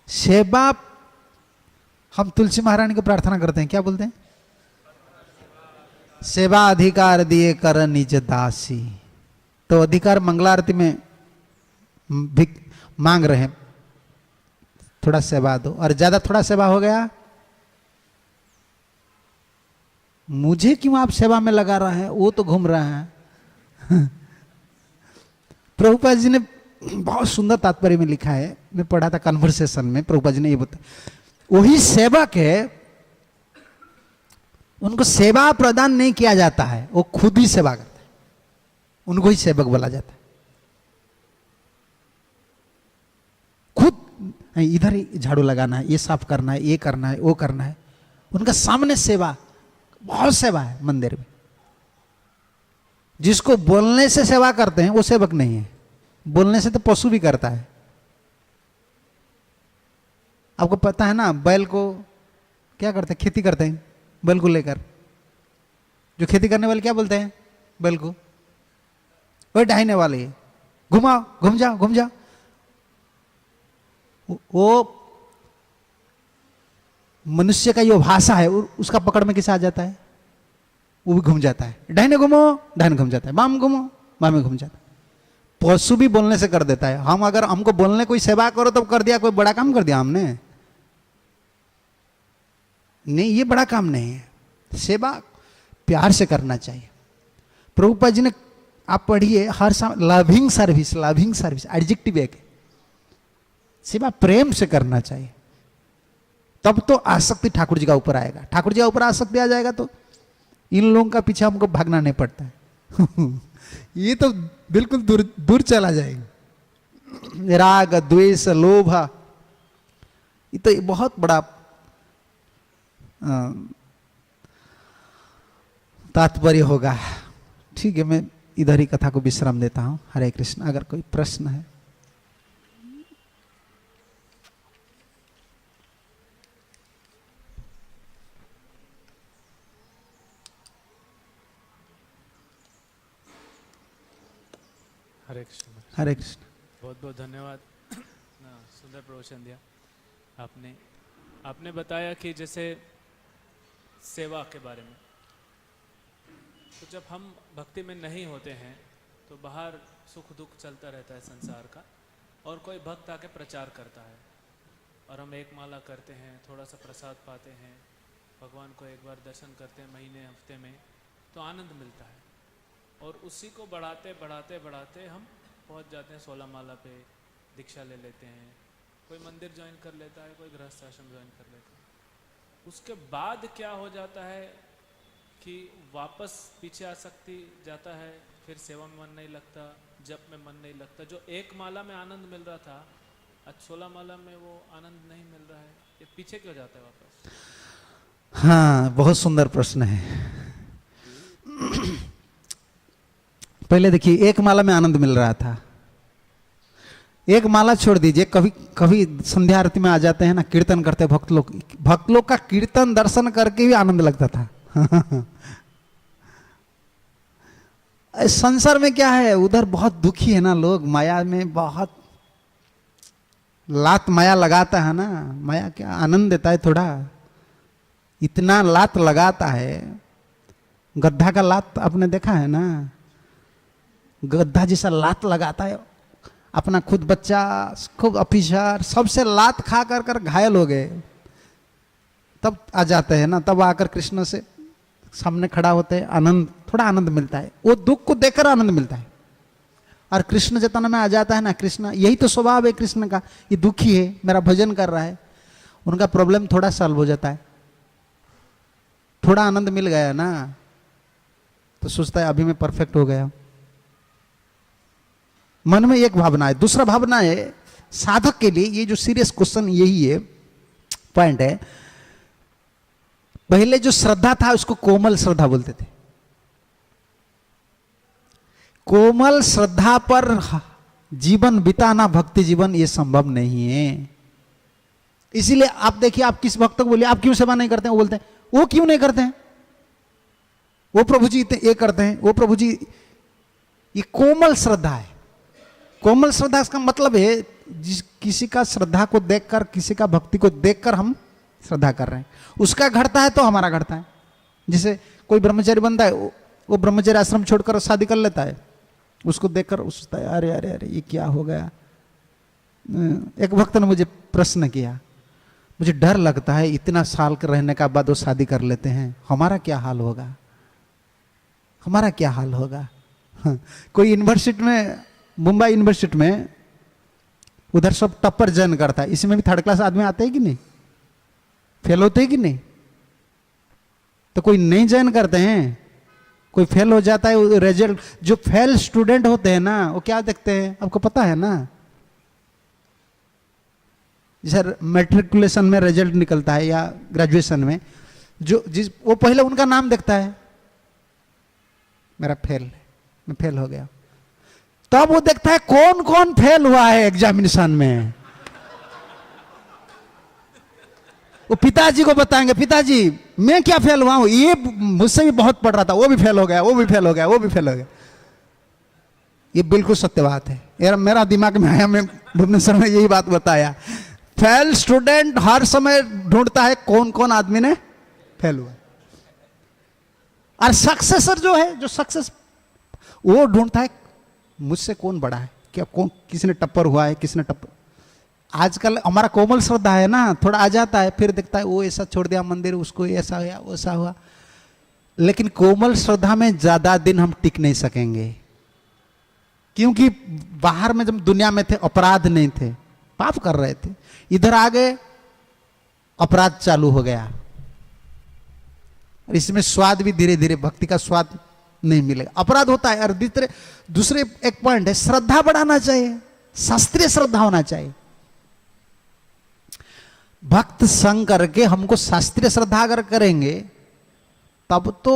सेवा, हम तुलसी महारानी को प्रार्थना करते हैं, क्या बोलते हैं? सेवा अधिकार दिए कर निज दासी। तो अधिकार मंगला आरती में भी मांग रहे हैं, थोड़ा सेवा दो। और ज्यादा थोड़ा सेवा हो गया, मुझे क्यों आप सेवा में लगा रहा है, वो तो घूम रहा है प्रभुपाद जी ने बहुत सुंदर तात्पर्य में लिखा है, मैं पढ़ा था कन्वर्सेशन में, प्रभुपाद जी ने ये बताया, वही सेवक है, उनको सेवा प्रदान नहीं किया जाता है, वो खुद ही सेवा करते हैं, उनको ही सेवक बोला जाता है। खुद इधर ही झाड़ू लगाना है, ये साफ करना है, ये करना है, वो करना है, उनका सामने सेवा, बहुत सेवा है मंदिर में। जिसको बोलने से सेवा करते हैं वो सेवक नहीं है, बोलने से तो पशु भी करता है। आपको पता है ना, बैल को क्या करते हैं, खेती करते हैं बैल को लेकर। जो खेती करने वाले क्या बोलते हैं बैल को? वही ढाईने वाले, घुमाओ, घूम जाओ, घूम जाओ। वो मनुष्य का जो भाषा है उसका पकड़ में किसे आ जाता है, वो भी घूम जाता है। दाहिने घूमो, दाहिने घूम जाता है, बाम घूमो, बाम में घूम जाता है। पशु भी बोलने से कर देता है। हम अगर हमको बोलने कोई सेवा करो तो कर दिया, कोई बड़ा काम कर दिया हमने? नहीं, ये बड़ा काम नहीं है। सेवा प्यार से करना चाहिए। प्रभुपाद जी ने, आप पढ़िए हर समय लविंग सर्विस एडजेक्टिव है, सेवा प्रेम से करना चाहिए, तब तो आसक्ति ठाकुर जी का ऊपर आएगा। ठाकुर जी का ऊपर आसक्ति आ जाएगा तो इन लोगों का पीछे हमको भागना नहीं पड़ता है। ये तो बिल्कुल दूर दूर चला जाएगा। राग द्वेष लोभ, ये तो बहुत बड़ा तात्पर्य होगा। ठीक है, मैं इधर ही कथा को विश्राम देता हूं। हरे कृष्ण। अगर कोई प्रश्न है। हरे कृष्ण। हरे कृष्ण। बहुत बहुत धन्यवाद, सुंदर प्रवचन दिया आपने। आपने बताया कि जैसे सेवा के बारे में, तो जब हम भक्ति में नहीं होते हैं तो बाहर सुख दुख चलता रहता है संसार का, और कोई भक्त आके प्रचार करता है और हम एक माला करते हैं, थोड़ा सा प्रसाद पाते हैं, भगवान को एक बार दर्शन करते हैं महीने हफ्ते में, तो आनंद मिलता है। और उसी को बढ़ाते बढ़ाते बढ़ाते हम पहुंच जाते हैं 16 माला पे, दीक्षा ले लेते हैं, कोई मंदिर ज्वाइन कर लेता है, कोई गृहस्थ आश्रम ज्वाइन कर लेता है। उसके बाद क्या हो जाता है कि वापस पीछे आसक्ति जाता है, फिर सेवा में मन नहीं लगता, जप में मन नहीं लगता। जो एक माला में आनंद मिल रहा था, आज 16 माला में वो आनंद नहीं मिल रहा है, ये पीछे क्यों जाता है वापस? हाँ, बहुत सुंदर प्रश्न है। पहले देखिए, एक माला में आनंद मिल रहा था, एक माला छोड़ दीजिए, कभी कभी संध्या आरती में आ जाते हैं ना, कीर्तन करते हैं भक्त लोग का कीर्तन दर्शन करके भी आनंद लगता था। संसार में क्या है, उधर बहुत दुखी है ना लोग, माया में बहुत लात माया लगाता है ना। माया क्या आनंद देता है थोड़ा, इतना लात लगाता है। गद्दा का लात आपने देखा है ना, गद्दा जैसा लात लगाता है। अपना खुद बच्चा, खूब ऑफिसर, सबसे लात खा कर कर घायल हो गए, तब आ जाते हैं ना, तब आकर कृष्ण से सामने खड़ा होते हैं, आनंद, थोड़ा आनंद मिलता है, वो दुख को देखकर आनंद मिलता है। और कृष्ण चेतना में आ जाता है ना, कृष्ण, यही तो स्वभाव है कृष्ण का, ये दुखी है, मेरा भजन कर रहा है, उनका प्रॉब्लम थोड़ा सॉल्व हो जाता है, थोड़ा आनंद मिल गया ना, तो सोचता है अभी मैं परफेक्ट हो गया। मन में एक भावना है। दूसरा भावना है साधक के लिए, ये जो सीरियस क्वेश्चन यही है, पॉइंट है। पहले जो श्रद्धा था उसको कोमल श्रद्धा बोलते थे। कोमल श्रद्धा पर जीवन बिताना, भक्ति जीवन, ये संभव नहीं है। इसीलिए आप देखिए, आप किस भक्त को बोलिए आप क्यों सेवा नहीं करते हैं, वो बोलते हैं वो क्यों नहीं करते हैं, वो प्रभु जी ये करते हैं, वो प्रभु जी। ये कोमल श्रद्धा है। कोमल श्रद्धा इसका मतलब है जिस किसी का श्रद्धा को देखकर, किसी का भक्ति को देखकर हम श्रद्धा कर रहे हैं, उसका घटता है तो हमारा घटता है। जैसे कोई ब्रह्मचारी बनता है, वो ब्रह्मचारी आश्रम छोड़कर शादी कर लेता है, उसको देखकर सोचता है अरे अरे अरे ये क्या हो गया। एक भक्त ने मुझे प्रश्न किया, मुझे डर लगता है इतना साल के रहने का बाद वो शादी कर लेते हैं, हमारा क्या हाल होगा, हमारा क्या हाल होगा। कोई यूनिवर्सिटी में, मुंबई यूनिवर्सिटी में, उधर सब टप्पर जन करता है, इसमें भी थर्ड क्लास आदमी आते हैं कि नहीं, फेल होते हैं कि नहीं, तो कोई नहीं जॉइन करते हैं, कोई फेल हो जाता है। रिजल्ट, जो फेल स्टूडेंट होते हैं ना, वो क्या देखते हैं आपको पता है ना, जैसे मैट्रिकुलेशन में रिजल्ट निकलता है या ग्रेजुएशन में, जो वो पहले उनका नाम देखता है, मेरा फेल है, मैं फेल हो गया। तब वो देखता है कौन कौन फेल हुआ है एग्जामिनेशन में, वो पिताजी को बताएंगे, पिताजी मैं क्या फेल हुआ हूं, ये मुझसे भी बहुत पढ़ रहा था, वो भी फेल हो गया, वो भी फेल हो गया, वो भी फेल हो गया। ये बिल्कुल सत्य बात है, मेरा दिमाग में आया, मैं भुवनेश्वर में यही बात बताया। फेल स्टूडेंट हर समय ढूंढता है कौन कौन आदमी ने फेल हुआ, और सक्सेसर जो है, जो सक्सेस, वो ढूंढता है मुझसे कौन बड़ा है, क्या कौन, किसने टप्पर हुआ है, किसने टप्पर। आजकल हमारा कोमल श्रद्धा है ना, थोड़ा आ जाता है, फिर देखता है वो ऐसा छोड़ दिया मंदिर, उसको ऐसा हुआ, वैसा हुआ। लेकिन कोमल श्रद्धा में ज्यादा दिन हम टिक नहीं सकेंगे, क्योंकि बाहर में जब दुनिया में थे अपराध नहीं थे, पाप कर रहे थे, इधर आ गए अपराध चालू हो गया। और इसमें स्वाद भी धीरे धीरे भक्ति का स्वाद नहीं मिलेगा, अपराध होता है। और दूसरे एक पॉइंट है, श्रद्धा बढ़ाना चाहिए, शास्त्रीय श्रद्धा होना चाहिए। भक्त संग करके हमको शास्त्रीय श्रद्धा अगर करेंगे तब तो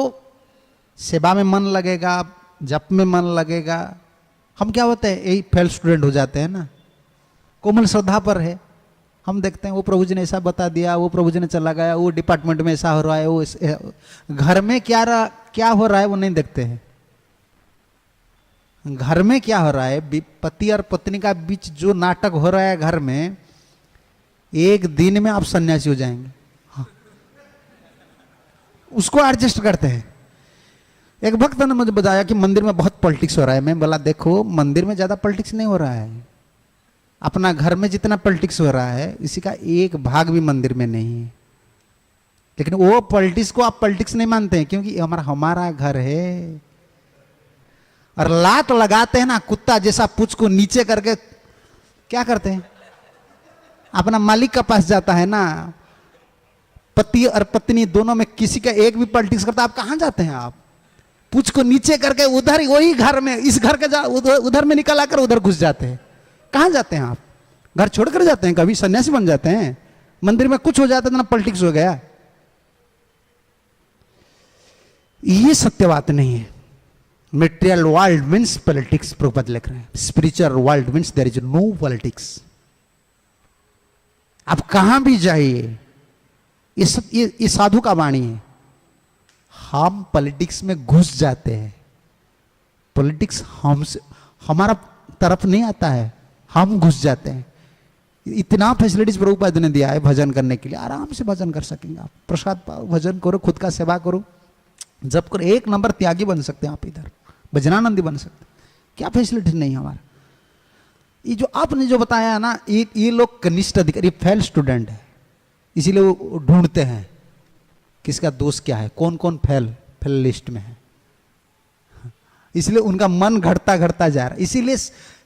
सेवा में मन लगेगा, जप में मन लगेगा। हम क्या होते हैं, यही फेल स्टूडेंट हो जाते हैं ना। कोमल श्रद्धा पर है, हम देखते हैं वो प्रभु जी ने ऐसा बता दिया, वो प्रभु जी ने चला गया, वो डिपार्टमेंट में ऐसा हो रहा है, वो घर में क्या हो रहा है वो नहीं देखते हैं। घर में क्या हो रहा है, पति और पत्नी का बीच जो नाटक हो रहा है घर में, एक दिन में आप सन्यासी हो जाएंगे। हाँ। उसको एडजस्ट करते हैं। एक भक्त ने मुझे बताया कि मंदिर में बहुत पॉलिटिक्स हो रहा है। मैं बोला देखो, मंदिर में ज्यादा पॉलिटिक्स नहीं हो रहा है, अपना घर में जितना पॉलिटिक्स हो रहा है इसी का एक भाग भी मंदिर में नहीं है। लेकिन वो पॉलिटिक्स को आप पॉलिटिक्स नहीं मानते हैं, क्योंकि हमारा घर है। और लात लगाते हैं ना, कुत्ता जैसा पूंछ को नीचे करके क्या करते हैं, अपना मालिक का पास जाता है ना। पति और पत्नी दोनों में किसी का एक भी पॉलिटिक्स करता, आप कहां जाते हैं? आप पूंछ को नीचे करके उधर ही, वही घर में, इस घर के उधर में निकल आकर उधर घुस जाते हैं। कहां जाते हैं आप? घर छोड़कर जाते हैं, कभी सन्यासी बन जाते हैं। मंदिर में कुछ हो जाता है तो ना पॉलिटिक्स हो गया। ये सत्य बात नहीं है। Material world means politics, Prabhupada लिख रहे हैं। Spiritual world means there is no politics. आप कहां भी जाइए, ये साधु का वाणी है। हम पॉलिटिक्स में घुस जाते हैं, पॉलिटिक्स हमसे, हमारा तरफ नहीं आता है, हम घुस जाते हैं। इतना फैसिलिटीज प्रभुपाद ने दिया है भजन करने के लिए, आराम से भजन कर सकेंगे आप। प्रसाद पाओ, भजन करो, खुद का सेवा करो, जब करो। एक नंबर त्यागी बन सकते हैं आप, इधर भजनानंदी बन सकते हैं। क्या फैसिलिटीज नहीं है हमारा? ये जो आपने जो बताया है ना, ये लोग कनिष्ठ अधिकारी, फेल स्टूडेंट है, इसीलिए वो ढूंढते हैं किसका दोष क्या है, कौन कौन फेल लिस्ट में है। इसलिए उनका मन घटता घटता जा रहा है। इसीलिए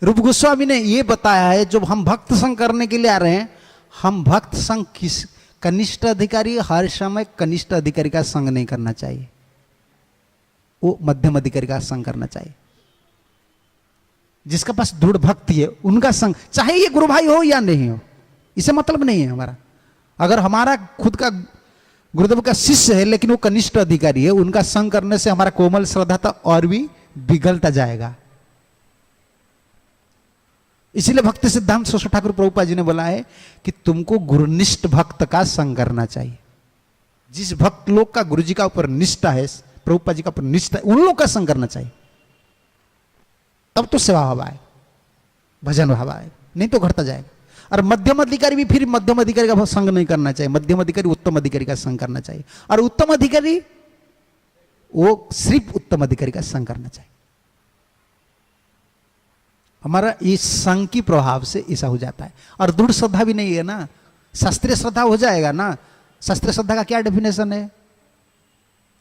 रूप गोस्वामी ने ये बताया है, जब हम भक्त संग करने के लिए आ रहे हैं, हम भक्त संग किस कनिष्ठ अधिकारी, हर समय कनिष्ठ अधिकारी का संग नहीं करना चाहिए, वो मध्यम अधिकारी का संग करना चाहिए। जिसके पास दृढ़ भक्ति है उनका संग, चाहे ये गुरु भाई हो या नहीं हो, इसे मतलब नहीं है हमारा। अगर हमारा खुद का गुरुदेव का शिष्य है लेकिन वो कनिष्ठ अधिकारी है, उनका संग करने से हमारा कोमल श्रद्धा तो और भी बिगड़ता जाएगा। इसीलिए भक्ति सिद्धांत सरस्वती ठाकुर प्रभुपाद जी ने बोला है कि तुमको गुरुनिष्ठ भक्त का संग करना चाहिए। जिस भक्त लोग का गुरु जी का ऊपर निष्ठा है, प्रभुपाद जी का ऊपर निष्ठा है, उन लोग का संग करना चाहिए। तब तो सेवा हवा है, भजन हवा है, नहीं तो घटता जाएगा। और मध्यम अधिकारी भी फिर मध्यम अधिकारी का संग नहीं करना चाहिए। मध्यम अधिकारी उत्तम अधिकारी का संग करना चाहिए, और उत्तम अधिकारी वो सिर्फ उत्तम अधिकारी का संग करना चाहिए। हमारा इस संग की प्रभाव से ऐसा हो जाता है। और दृढ़ श्रद्धा भी नहीं है ना, शास्त्रीय श्रद्धा हो जाएगा ना। शास्त्रीय श्रद्धा का क्या डेफिनेशन है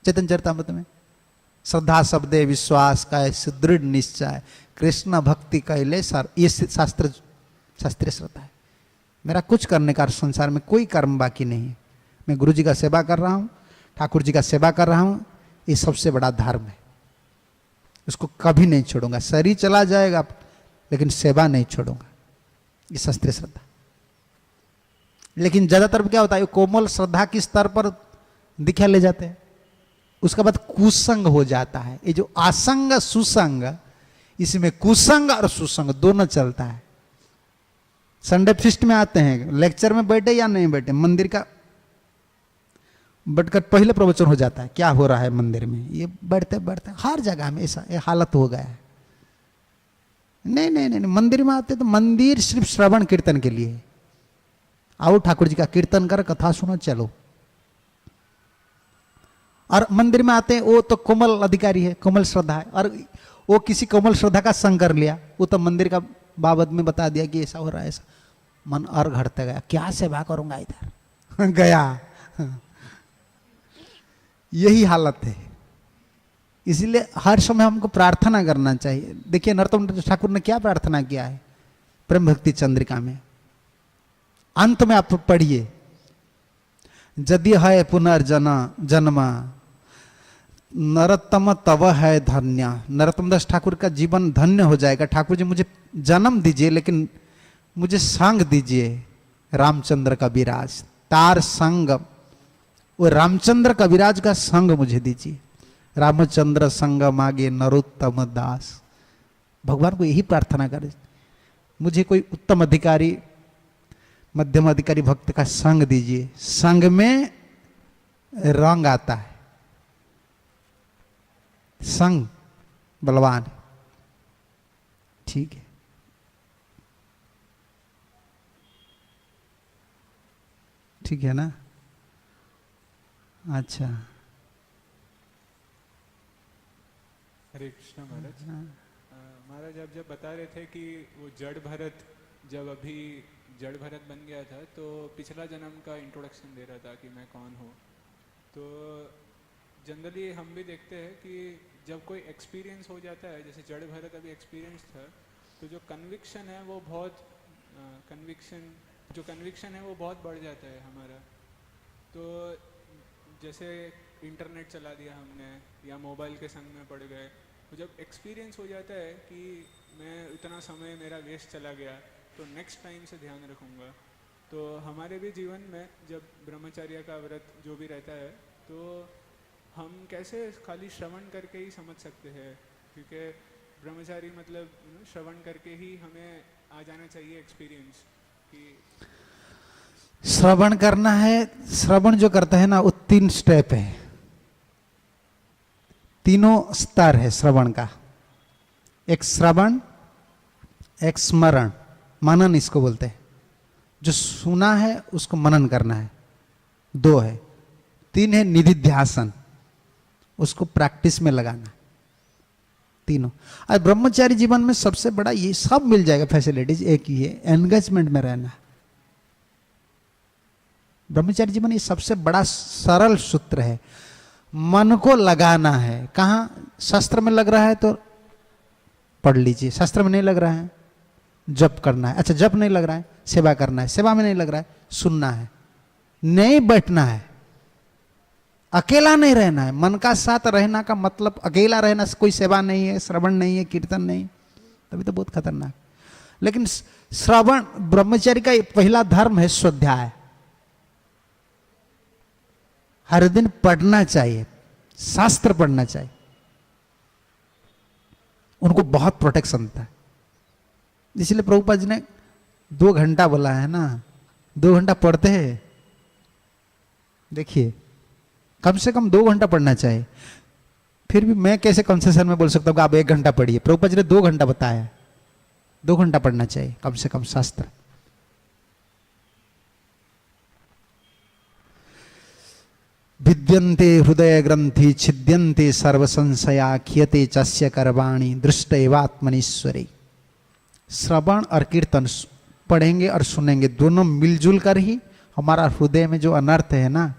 चैतन्य चरितामृत में? श्रद्धा शब्दे विश्वास का सुदृढ़ निश्चय, कृष्ण भक्ति कैले सर, ये शास्त्रीय श्रद्धा है। मेरा कुछ करने का संसार में कोई कर्म बाकी नहीं है। मैं गुरु जी का सेवा कर रहा हूँ, ठाकुर जी का सेवा कर रहा हूँ, ये सबसे बड़ा धर्म है। उसको कभी नहीं छोड़ूंगा, शरीर चला जाएगा लेकिन सेवा नहीं छोड़ूंगा। ये शास्त्रीय श्रद्धा। लेकिन ज्यादातर क्या होता है, कोमल श्रद्धा के स्तर पर दिखा ले जाते हैं, उसके बाद कुसंग हो जाता है। ये जो आसंग सुसंग, इसमें कुसंग और सुसंग दोनों चलता है। संडे फिस्ट में आते हैं, लेक्चर में बैठे या नहीं बैठे, मंदिर का बैठकर पहले प्रवचन हो जाता है क्या हो रहा है मंदिर में। ये बैठते बैठते हर जगह में ऐसा ये हालत हो गया है। नहीं नहीं नहीं, मंदिर में आते तो मंदिर सिर्फ श्रवण कीर्तन के लिए। आओ ठाकुर जी का कीर्तन कर, कथा सुनो, चलो। और मंदिर में आते हैं वो तो कोमल अधिकारी है, कोमल श्रद्धा है, और वो किसी कोमल श्रद्धा का संग कर लिया, वो तो मंदिर का बाबत में बता दिया कि ऐसा हो रहा है, ऐसा मन और घटते गया। क्या सेवा करूंगा इधर गया। यही हालत है। इसीलिए हर समय हमको प्रार्थना करना चाहिए। देखिए नरोत्तम ठाकुर ने क्या प्रार्थना किया है प्रेम भक्ति चंद्रिका में, अंत में आप पढ़िए, यदि है पुनर्जन्म नरोत्तम तव है धन्य। नरोत्तम दास ठाकुर का जीवन धन्य हो जाएगा। ठाकुर जी मुझे जन्म दीजिए, लेकिन मुझे संग दीजिए रामचंद्र कविराज, तार संग, वो रामचंद्र कविराज का संग मुझे दीजिए। रामचंद्र संग मागे नरोत्तम दास। भगवान को यही प्रार्थना करें, मुझे कोई उत्तम अधिकारी, मध्यम अधिकारी भक्त का संग दीजिए। संग में रंग आता है, संग बलवान, ठीक है। ठीक है ना? अच्छा, हरे कृष्णा महाराज। महाराज आप जब बता रहे थे कि वो जड़ भरत जब अभी जड़ भरत बन गया था तो पिछला जन्म का इंट्रोडक्शन दे रहा था कि मैं कौन हूँ। तो जनरली हम भी देखते हैं कि जब कोई एक्सपीरियंस हो जाता है, जैसे जड़ भरत अभी एक्सपीरियंस था, तो जो कन्विक्शन है वो बहुत कन्विक्शन है वो बहुत बढ़ जाता है हमारा। तो जैसे इंटरनेट चला दिया हमने या मोबाइल के संग में पड़ गए, तो जब एक्सपीरियंस हो जाता है कि मैं इतना समय मेरा वेस्ट चला गया, तो नेक्स्ट टाइम से ध्यान रखूँगा। तो हमारे भी जीवन में जब ब्रह्मचर्य का व्रत जो भी रहता है, तो हम कैसे खाली श्रवण करके ही समझ सकते हैं, क्योंकि ब्रह्मचारी मतलब श्रवण करके ही हमें आ जाना चाहिए एक्सपीरियंस कि श्रवण करना है। श्रवण जो करता है ना, वो 3 स्टेप है, तीनों स्तर है श्रवण का। एक श्रवण, एक स्मरण, मनन इसको बोलते हैं। जो सुना है उसको मनन करना है, 2 है। 3 है निधिध्यासन, उसको प्रैक्टिस में लगाना। तीनों। आज ब्रह्मचारी जीवन में सबसे बड़ा ये सब मिल जाएगा फैसिलिटीज, एक ही है, एंगेजमेंट में रहना। ब्रह्मचारी जीवन ये सबसे बड़ा सरल सूत्र है। मन को लगाना है। कहाँ? शास्त्र में लग रहा है तो पढ़ लीजिए, शास्त्र में नहीं लग रहा है जप करना है। अच्छा, जप नहीं लग रहा है, सेवा करना है। सेवा में नहीं लग रहा है, सुनना है। नहीं बैठना है, अकेला नहीं रहना है। मन का साथ रहना का मतलब अकेला रहना, कोई सेवा नहीं है, श्रवण नहीं है, कीर्तन नहीं, तभी तो बहुत खतरनाक। लेकिन श्रवण, ब्रह्मचारी का पहला धर्म है स्वाध्याय। हर दिन पढ़ना चाहिए, शास्त्र पढ़ना चाहिए। उनको बहुत प्रोटेक्शन था, इसलिए प्रभुपाद जी ने 2 घंटा बोला है ना। 2 घंटा पढ़ते हैं, देखिए कम से कम 2 घंटा पढ़ना चाहिए। फिर भी मैं कैसे कंसेशन में बोल सकता हूँ कि आप 1 घंटा पढ़िए। प्रभुपाद जी ने 2 घंटा बताया, 2 घंटा पढ़ना चाहिए कम से कम शास्त्र। भिद्यन्ते हृदय ग्रंथि छिद्यन्ते सर्व संशया खियते चस्य कर्वाणि दृष्ट एवात्मनीश्वरी। श्रवण और कीर्तन पढ़ेंगे और सुनेंगे, दोनों मिलजुल कर ही हमारा हृदय में जो अनर्थ है ना,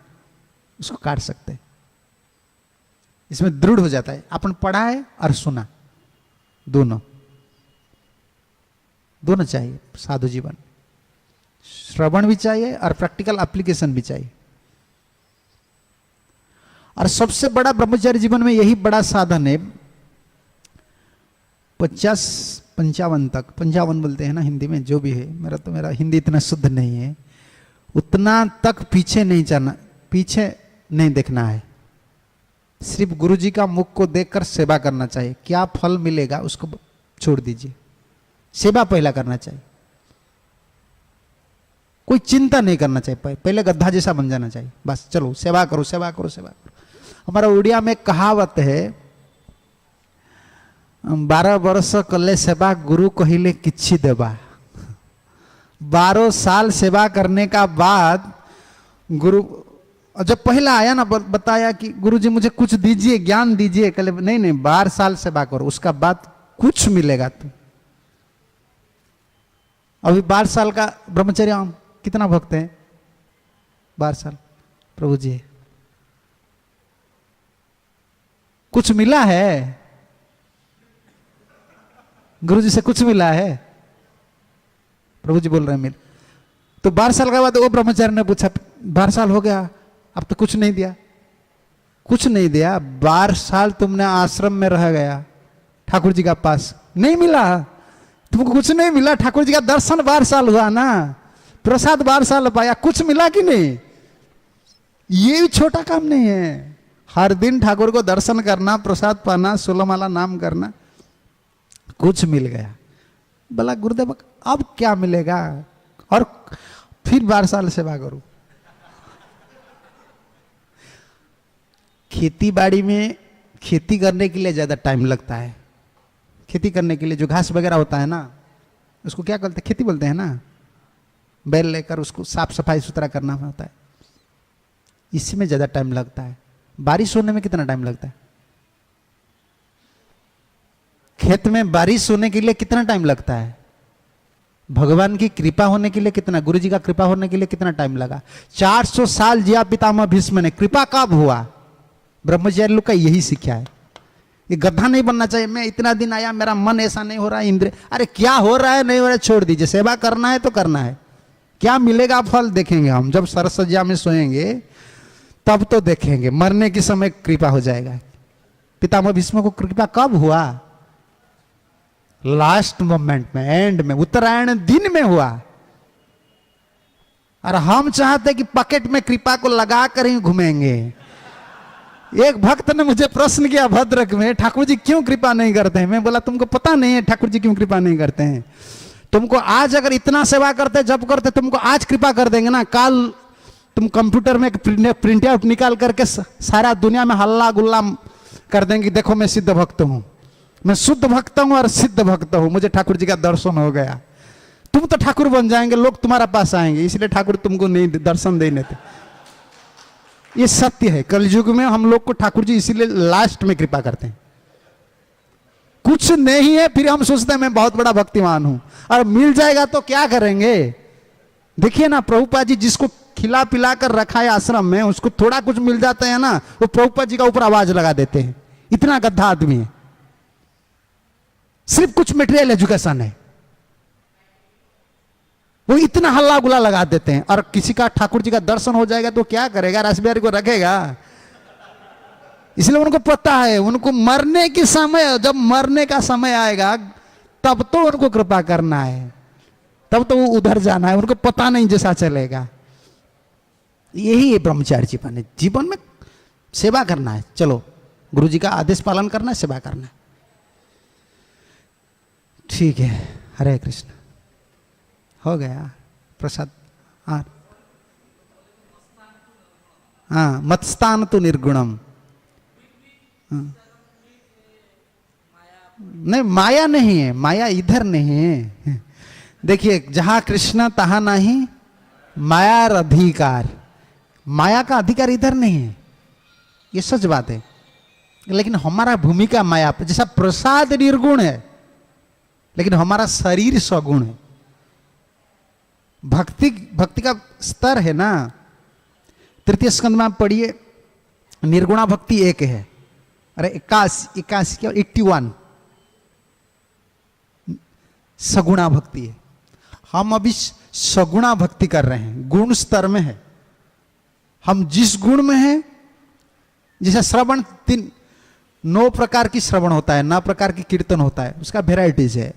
उसको काट सकते हैं। इसमें दृढ़ हो जाता है। अपन पढ़ा है और सुना, दोनों चाहिए साधु जीवन। श्रवण भी चाहिए और प्रैक्टिकल एप्लीकेशन भी चाहिए। और सबसे बड़ा ब्रह्मचारी जीवन में यही बड़ा साधन है। 50-55 तक, 55 बोलते हैं ना हिंदी में, जो भी है। मेरा हिंदी इतना शुद्ध नहीं है, उतना तक पीछे नहीं जाना, पीछे नहीं देखना है। सिर्फ गुरु जी का मुख को देखकर सेवा करना चाहिए। क्या फल मिलेगा उसको छोड़ दीजिए, सेवा पहला करना चाहिए। कोई चिंता नहीं करना चाहिए, पहले गद्दा जैसा बन जाना चाहिए। बस चलो सेवा करो, सेवा करो, सेवा करो। हमारा उड़िया में कहावत है, 12 वर्ष कले सेवा गुरु कहिले किछि देवा। 12 साल सेवा करने का बाद गुरु जब पहला आया ना, बताया कि गुरुजी मुझे कुछ दीजिए, ज्ञान दीजिए। कल नहीं 12 साल सेवा करो, उसका बाद कुछ मिलेगा तुम। अभी 12 साल का ब्रह्मचर्य कितना भक्त है? 12 साल प्रभु जी। कुछ मिला है? गुरु जी से कुछ मिला है? प्रभु जी बोल रहे हैं मिल। तो 12 साल के बाद वो ब्रह्मचारी ने पूछा, 12 साल हो गया, अब तो कुछ नहीं दिया। कुछ नहीं दिया? 12 साल तुमने आश्रम में रह गया, ठाकुर जी का पास नहीं मिला, तुमको कुछ नहीं मिला। ठाकुर जी का दर्शन 12 साल हुआ ना, प्रसाद 12 साल पाया, कुछ मिला कि नहीं? ये भी छोटा काम नहीं है। हर दिन ठाकुर को दर्शन करना, प्रसाद पाना, 16 माला नाम करना, कुछ मिल गया। बोला गुरुदेव अब क्या मिलेगा? और फिर 12 साल सेवा करूं। खेती बाड़ी में खेती करने के लिए ज्यादा टाइम लगता है। खेती करने के लिए जो घास वगैरह होता है ना, उसको क्या बोलते हैं? खेती बोलते हैं ना। बैल लेकर उसको साफ सफाई सुथरा करना होता है, इसमें ज्यादा टाइम लगता है। बारिश होने में कितना टाइम लगता है? खेत में बारिश होने के लिए कितना टाइम लगता है? भगवान की कृपा होने के लिए कितना, गुरु जी का कृपा होने के लिए कितना टाइम लगा? 400 साल जिया पितामह भीष्म ने। कृपा कब हुआ? ब्रह्मचारी लोग का यही शिक्षा है। ये गधा नहीं बनना चाहिए, मैं इतना दिन आया, मेरा मन ऐसा नहीं हो रहा है, इंद्र, अरे क्या हो रहा है नहीं हो रहा है छोड़ दीजिए, सेवा करना है तो करना है। क्या मिलेगा फल देखेंगे हम, जब सरसज्जा में सोएंगे तब तो देखेंगे। मरने के समय कृपा हो जाएगा। पितामह भीष्म को कृपा कब हुआ? लास्ट मोमेंट में, एंड में, उत्तरायण दिन में हुआ। और हम चाहते कि पॉकेट में कृपा को लगा कर ही घूमेंगे। एक भक्त ने मुझे प्रश्न किया भद्रक में, ठाकुर जी क्यों कृपा नहीं करते हैं? मैं बोला तुमको पता नहीं है ठाकुर जी क्यों कृपा नहीं करते हैं। तुमको आज अगर इतना सेवा करते, जब करते, तुमको आज कृपा कर देंगे ना, कल तुम कंप्यूटर में प्रिंट आउट निकाल करके सारा दुनिया में हल्ला गुल्ला कर देंगे, देखो मैं सिद्ध भक्त हूं, मैं शुद्ध भक्त हूं और सिद्ध भक्त हूं, मुझे ठाकुर जी का दर्शन हो गया। तुम तो ठाकुर बन जाएंगे, लोग तुम्हारा पास आएंगे, इसलिए ठाकुर तुमको नहीं दर्शन देने थे। ये सत्य है। कलयुग में हम लोग को ठाकुर जी इसीलिए लास्ट में कृपा करते हैं। कुछ नहीं है फिर हम सोचते हैं मैं बहुत बड़ा भक्तिमान हूं, और मिल जाएगा तो क्या करेंगे? देखिए ना, प्रभुपाद जी जिसको खिला पिला कर रखा है आश्रम में, उसको थोड़ा कुछ मिल जाता है ना, वो प्रभुपाद जी का ऊपर आवाज लगा देते हैं। इतना गद्दा आदमी है। सिर्फ कुछ मटेरियल एजुकेशन है, वो इतना हल्ला गुला लगा देते हैं। और किसी का ठाकुर जी का दर्शन हो जाएगा तो क्या करेगा? रासबिहारी को रखेगा। इसलिए उनको पता है, उनको मरने के समय, जब मरने का समय आएगा तब तो उनको कृपा करना है, तब तो वो उधर जाना है, उनको पता नहीं जैसा चलेगा। यही है ब्रह्मचारी जीवन है। जीवन में सेवा करना है, चलो गुरु जी का आदेश पालन करना है, सेवा करना है। ठीक है, हरे कृष्ण। हो गया प्रसाद। हाँ, मत्स्थान तो निर्गुणम। नहीं, माया नहीं है, माया इधर नहीं है। देखिए, जहां कृष्ण तहां नहीं माया अधिकार। माया का अधिकार इधर नहीं है, ये सच बात है। लेकिन हमारा भूमिका माया, जैसा प्रसाद निर्गुण है लेकिन हमारा शरीर सगुण है। भक्ति का स्तर है ना, तृतीय स्कंद में आप पढ़िए, निर्गुणा भक्ति एक है, अरे 81 क्या 81 सगुणा भक्ति है। हम अभी सगुणा भक्ति कर रहे हैं, गुण स्तर में है। हम जिस गुण में हैं, जैसे श्रवण 9 प्रकार की श्रवण होता है, 9 प्रकार की कीर्तन होता है, उसका वेराइटीज है।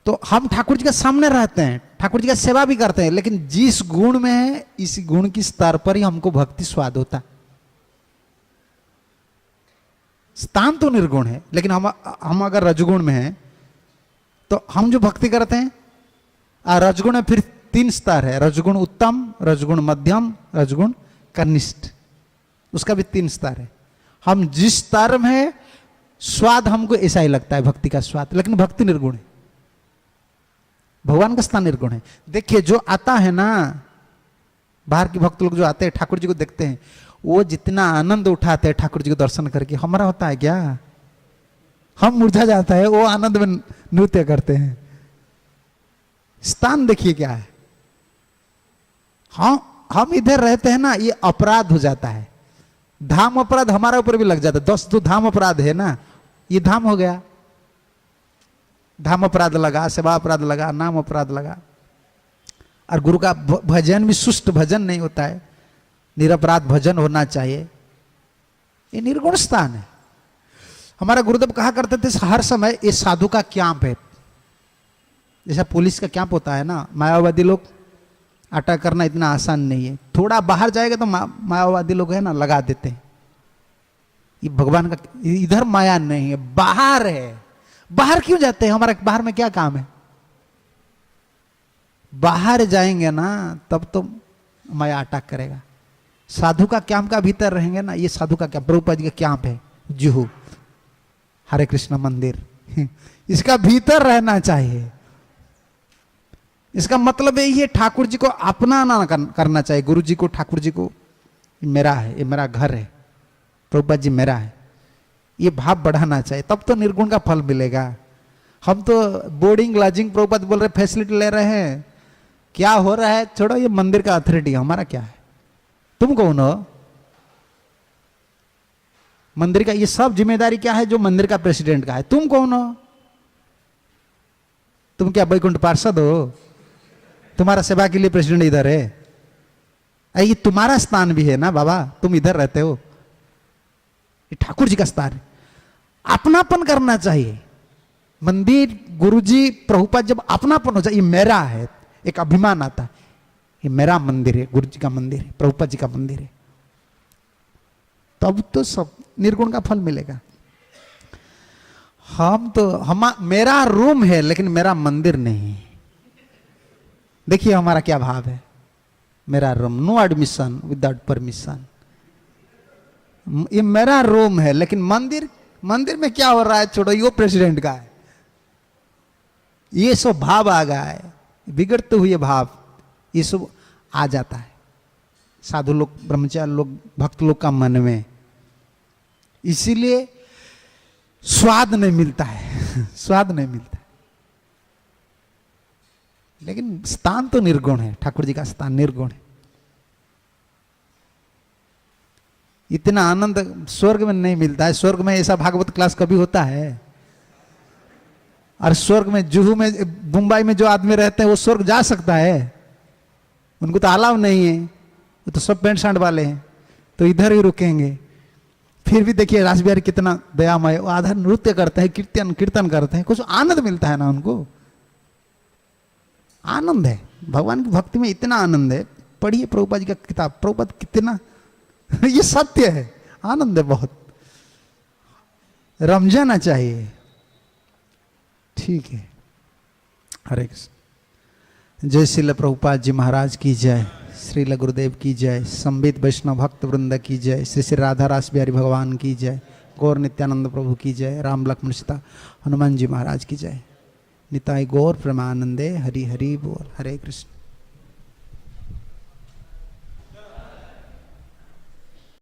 तो हम ठाकुर जी के सामने रहते हैं, ठाकुर जी का सेवा भी करते हैं, लेकिन जिस गुण में है इस गुण की स्तर पर ही हमको भक्ति स्वाद होता है। स्थान तो निर्गुण है, लेकिन हम अगर रजगुण में हैं तो हम जो भक्ति करते हैं, रजगुण में फिर 3 स्तर है, रजगुण उत्तम, रजगुण मध्यम, रजगुण कनिष्ठ, उसका भी 3 स्तर है। हम जिस स्तर में है, स्वाद हमको ऐसा ही लगता है भक्ति का स्वाद, लेकिन भक्ति निर्गुण है, भगवान का स्थान निर्गुण है। देखिए, जो आता है ना, बाहर के भक्त लोग जो आते हैं ठाकुर जी को देखते हैं, वो जितना आनंद उठाते हैं ठाकुर जी को दर्शन करके, हमारा होता है क्या? हम मुरझा जाता है, वो आनंद में नृत्य करते हैं। स्थान देखिए क्या है। हम इधर रहते हैं ना, ये अपराध हो जाता है। धाम अपराध हमारे ऊपर भी लग जाता है। 10 तो धाम अपराध है ना, ये धाम हो गया। धाम अपराध लगा, सेवा अपराध लगा, नाम अपराध लगा। और गुरु का भजन भी सुष्ट भजन नहीं होता है, निरपराध भजन होना चाहिए। ये निर्गुण स्थान है। हमारा गुरुदेव कहा करते थे हर समय ये साधु का कैंप है। जैसा पुलिस का कैंप होता है ना, मायावादी लोग अटैक करना इतना आसान नहीं है। थोड़ा बाहर जाएगा तो मायावादी लोग है ना लगा देते हैं। ये भगवान का इधर माया नहीं है, बाहर है। बाहर क्यों जाते हैं? हमारा बाहर में क्या काम है? बाहर जाएंगे ना तब तो माया अटैक करेगा। साधु का कैंप का भीतर रहेंगे ना, ये साधु का कैंप, प्रभुपाद जी का कैंप है जुहू हरे कृष्ण मंदिर, इसका भीतर रहना चाहिए। इसका मतलब यही है ठाकुर जी को अपना ना करना चाहिए। गुरु जी को, ठाकुर जी को मेरा है, ये मेरा घर है, प्रभुपाद जी मेरा है, ये भाव बढ़ाना चाहिए, तब तो निर्गुण का फल मिलेगा। हम तो बोर्डिंग लॉजिंग प्रभुपाद बोल रहे फैसिलिटी ले रहे हैं, क्या हो रहा है छोड़ो, ये मंदिर का अथॉरिटी, हमारा क्या है? तुम कौन हो? मंदिर का ये सब जिम्मेदारी क्या है जो मंदिर का प्रेसिडेंट का है? तुम कौन हो? तुम क्या बैकुंठ पार्षद हो? तुम्हारा सेवा के लिए प्रेसिडेंट इधर है? ये तुम्हारा स्थान भी है ना बाबा, तुम इधर रहते हो, ये ठाकुर जी का स्थान है। अपनापन करना चाहिए। मंदिर, गुरुजी, प्रभुपाद जब अपनापन हो जाए, ये मेरा है, एक अभिमान आता है, ये मेरा मंदिर है, गुरु जी का मंदिर है, प्रभुपाद जी का मंदिर है, तब तो सब निर्गुण का फल मिलेगा। मेरा रूम है लेकिन मेरा मंदिर नहीं। देखिए हमारा क्या भाव है, मेरा room, no admission without permission. ये मेरा रूम है लेकिन मंदिर में क्या हो रहा है छोड़ो, ये प्रेसिडेंट का है। ये सब भाव आ गया है, बिगड़ते हुए भाव ये सब आ जाता है साधु लोग, ब्रह्मचारी लोग, भक्त लोग का मन में। इसीलिए स्वाद नहीं मिलता है स्वाद नहीं मिलता है। लेकिन स्थान तो निर्गुण है, ठाकुर जी का स्थान निर्गुण है। इतना आनंद स्वर्ग में नहीं मिलता है। स्वर्ग में ऐसा भागवत क्लास कभी होता है? और स्वर्ग में, जुहू में, मुंबई में जो आदमी रहते हैं वो स्वर्ग जा सकता है? उनको तो अलाव नहीं है, वो तो सब पेंट शर्ट वाले हैं, तो इधर ही रुकेंगे। फिर भी देखिए रासबिहारी कितना दयामय, वो आधा नृत्य करते हैं, कीर्तन करते हैं, कुछ आनंद मिलता है ना उनको। आनंद है भगवान की भक्ति में, इतना आनंद है। पढ़िए प्रभुपाद जी का किताब, प्रभुपाद कितना ये सत्य है, आनंद है बहुत, रम जाना चाहिए। ठीक है, हरे कृष्ण। जय श्रील प्रभुपाद जी महाराज की जय, श्रील गुरुदेव की जय, संबित वैष्णव भक्त वृंद की जय, श्री श्री राधा रास बिहारी भगवान की जय, गौर नित्यानंद प्रभु की जय, राम लक्ष्मण सीता हनुमान जी महाराज की जय। निताई गौर प्रेमानंदे, हरि हरि बोल। हरे कृष्ण।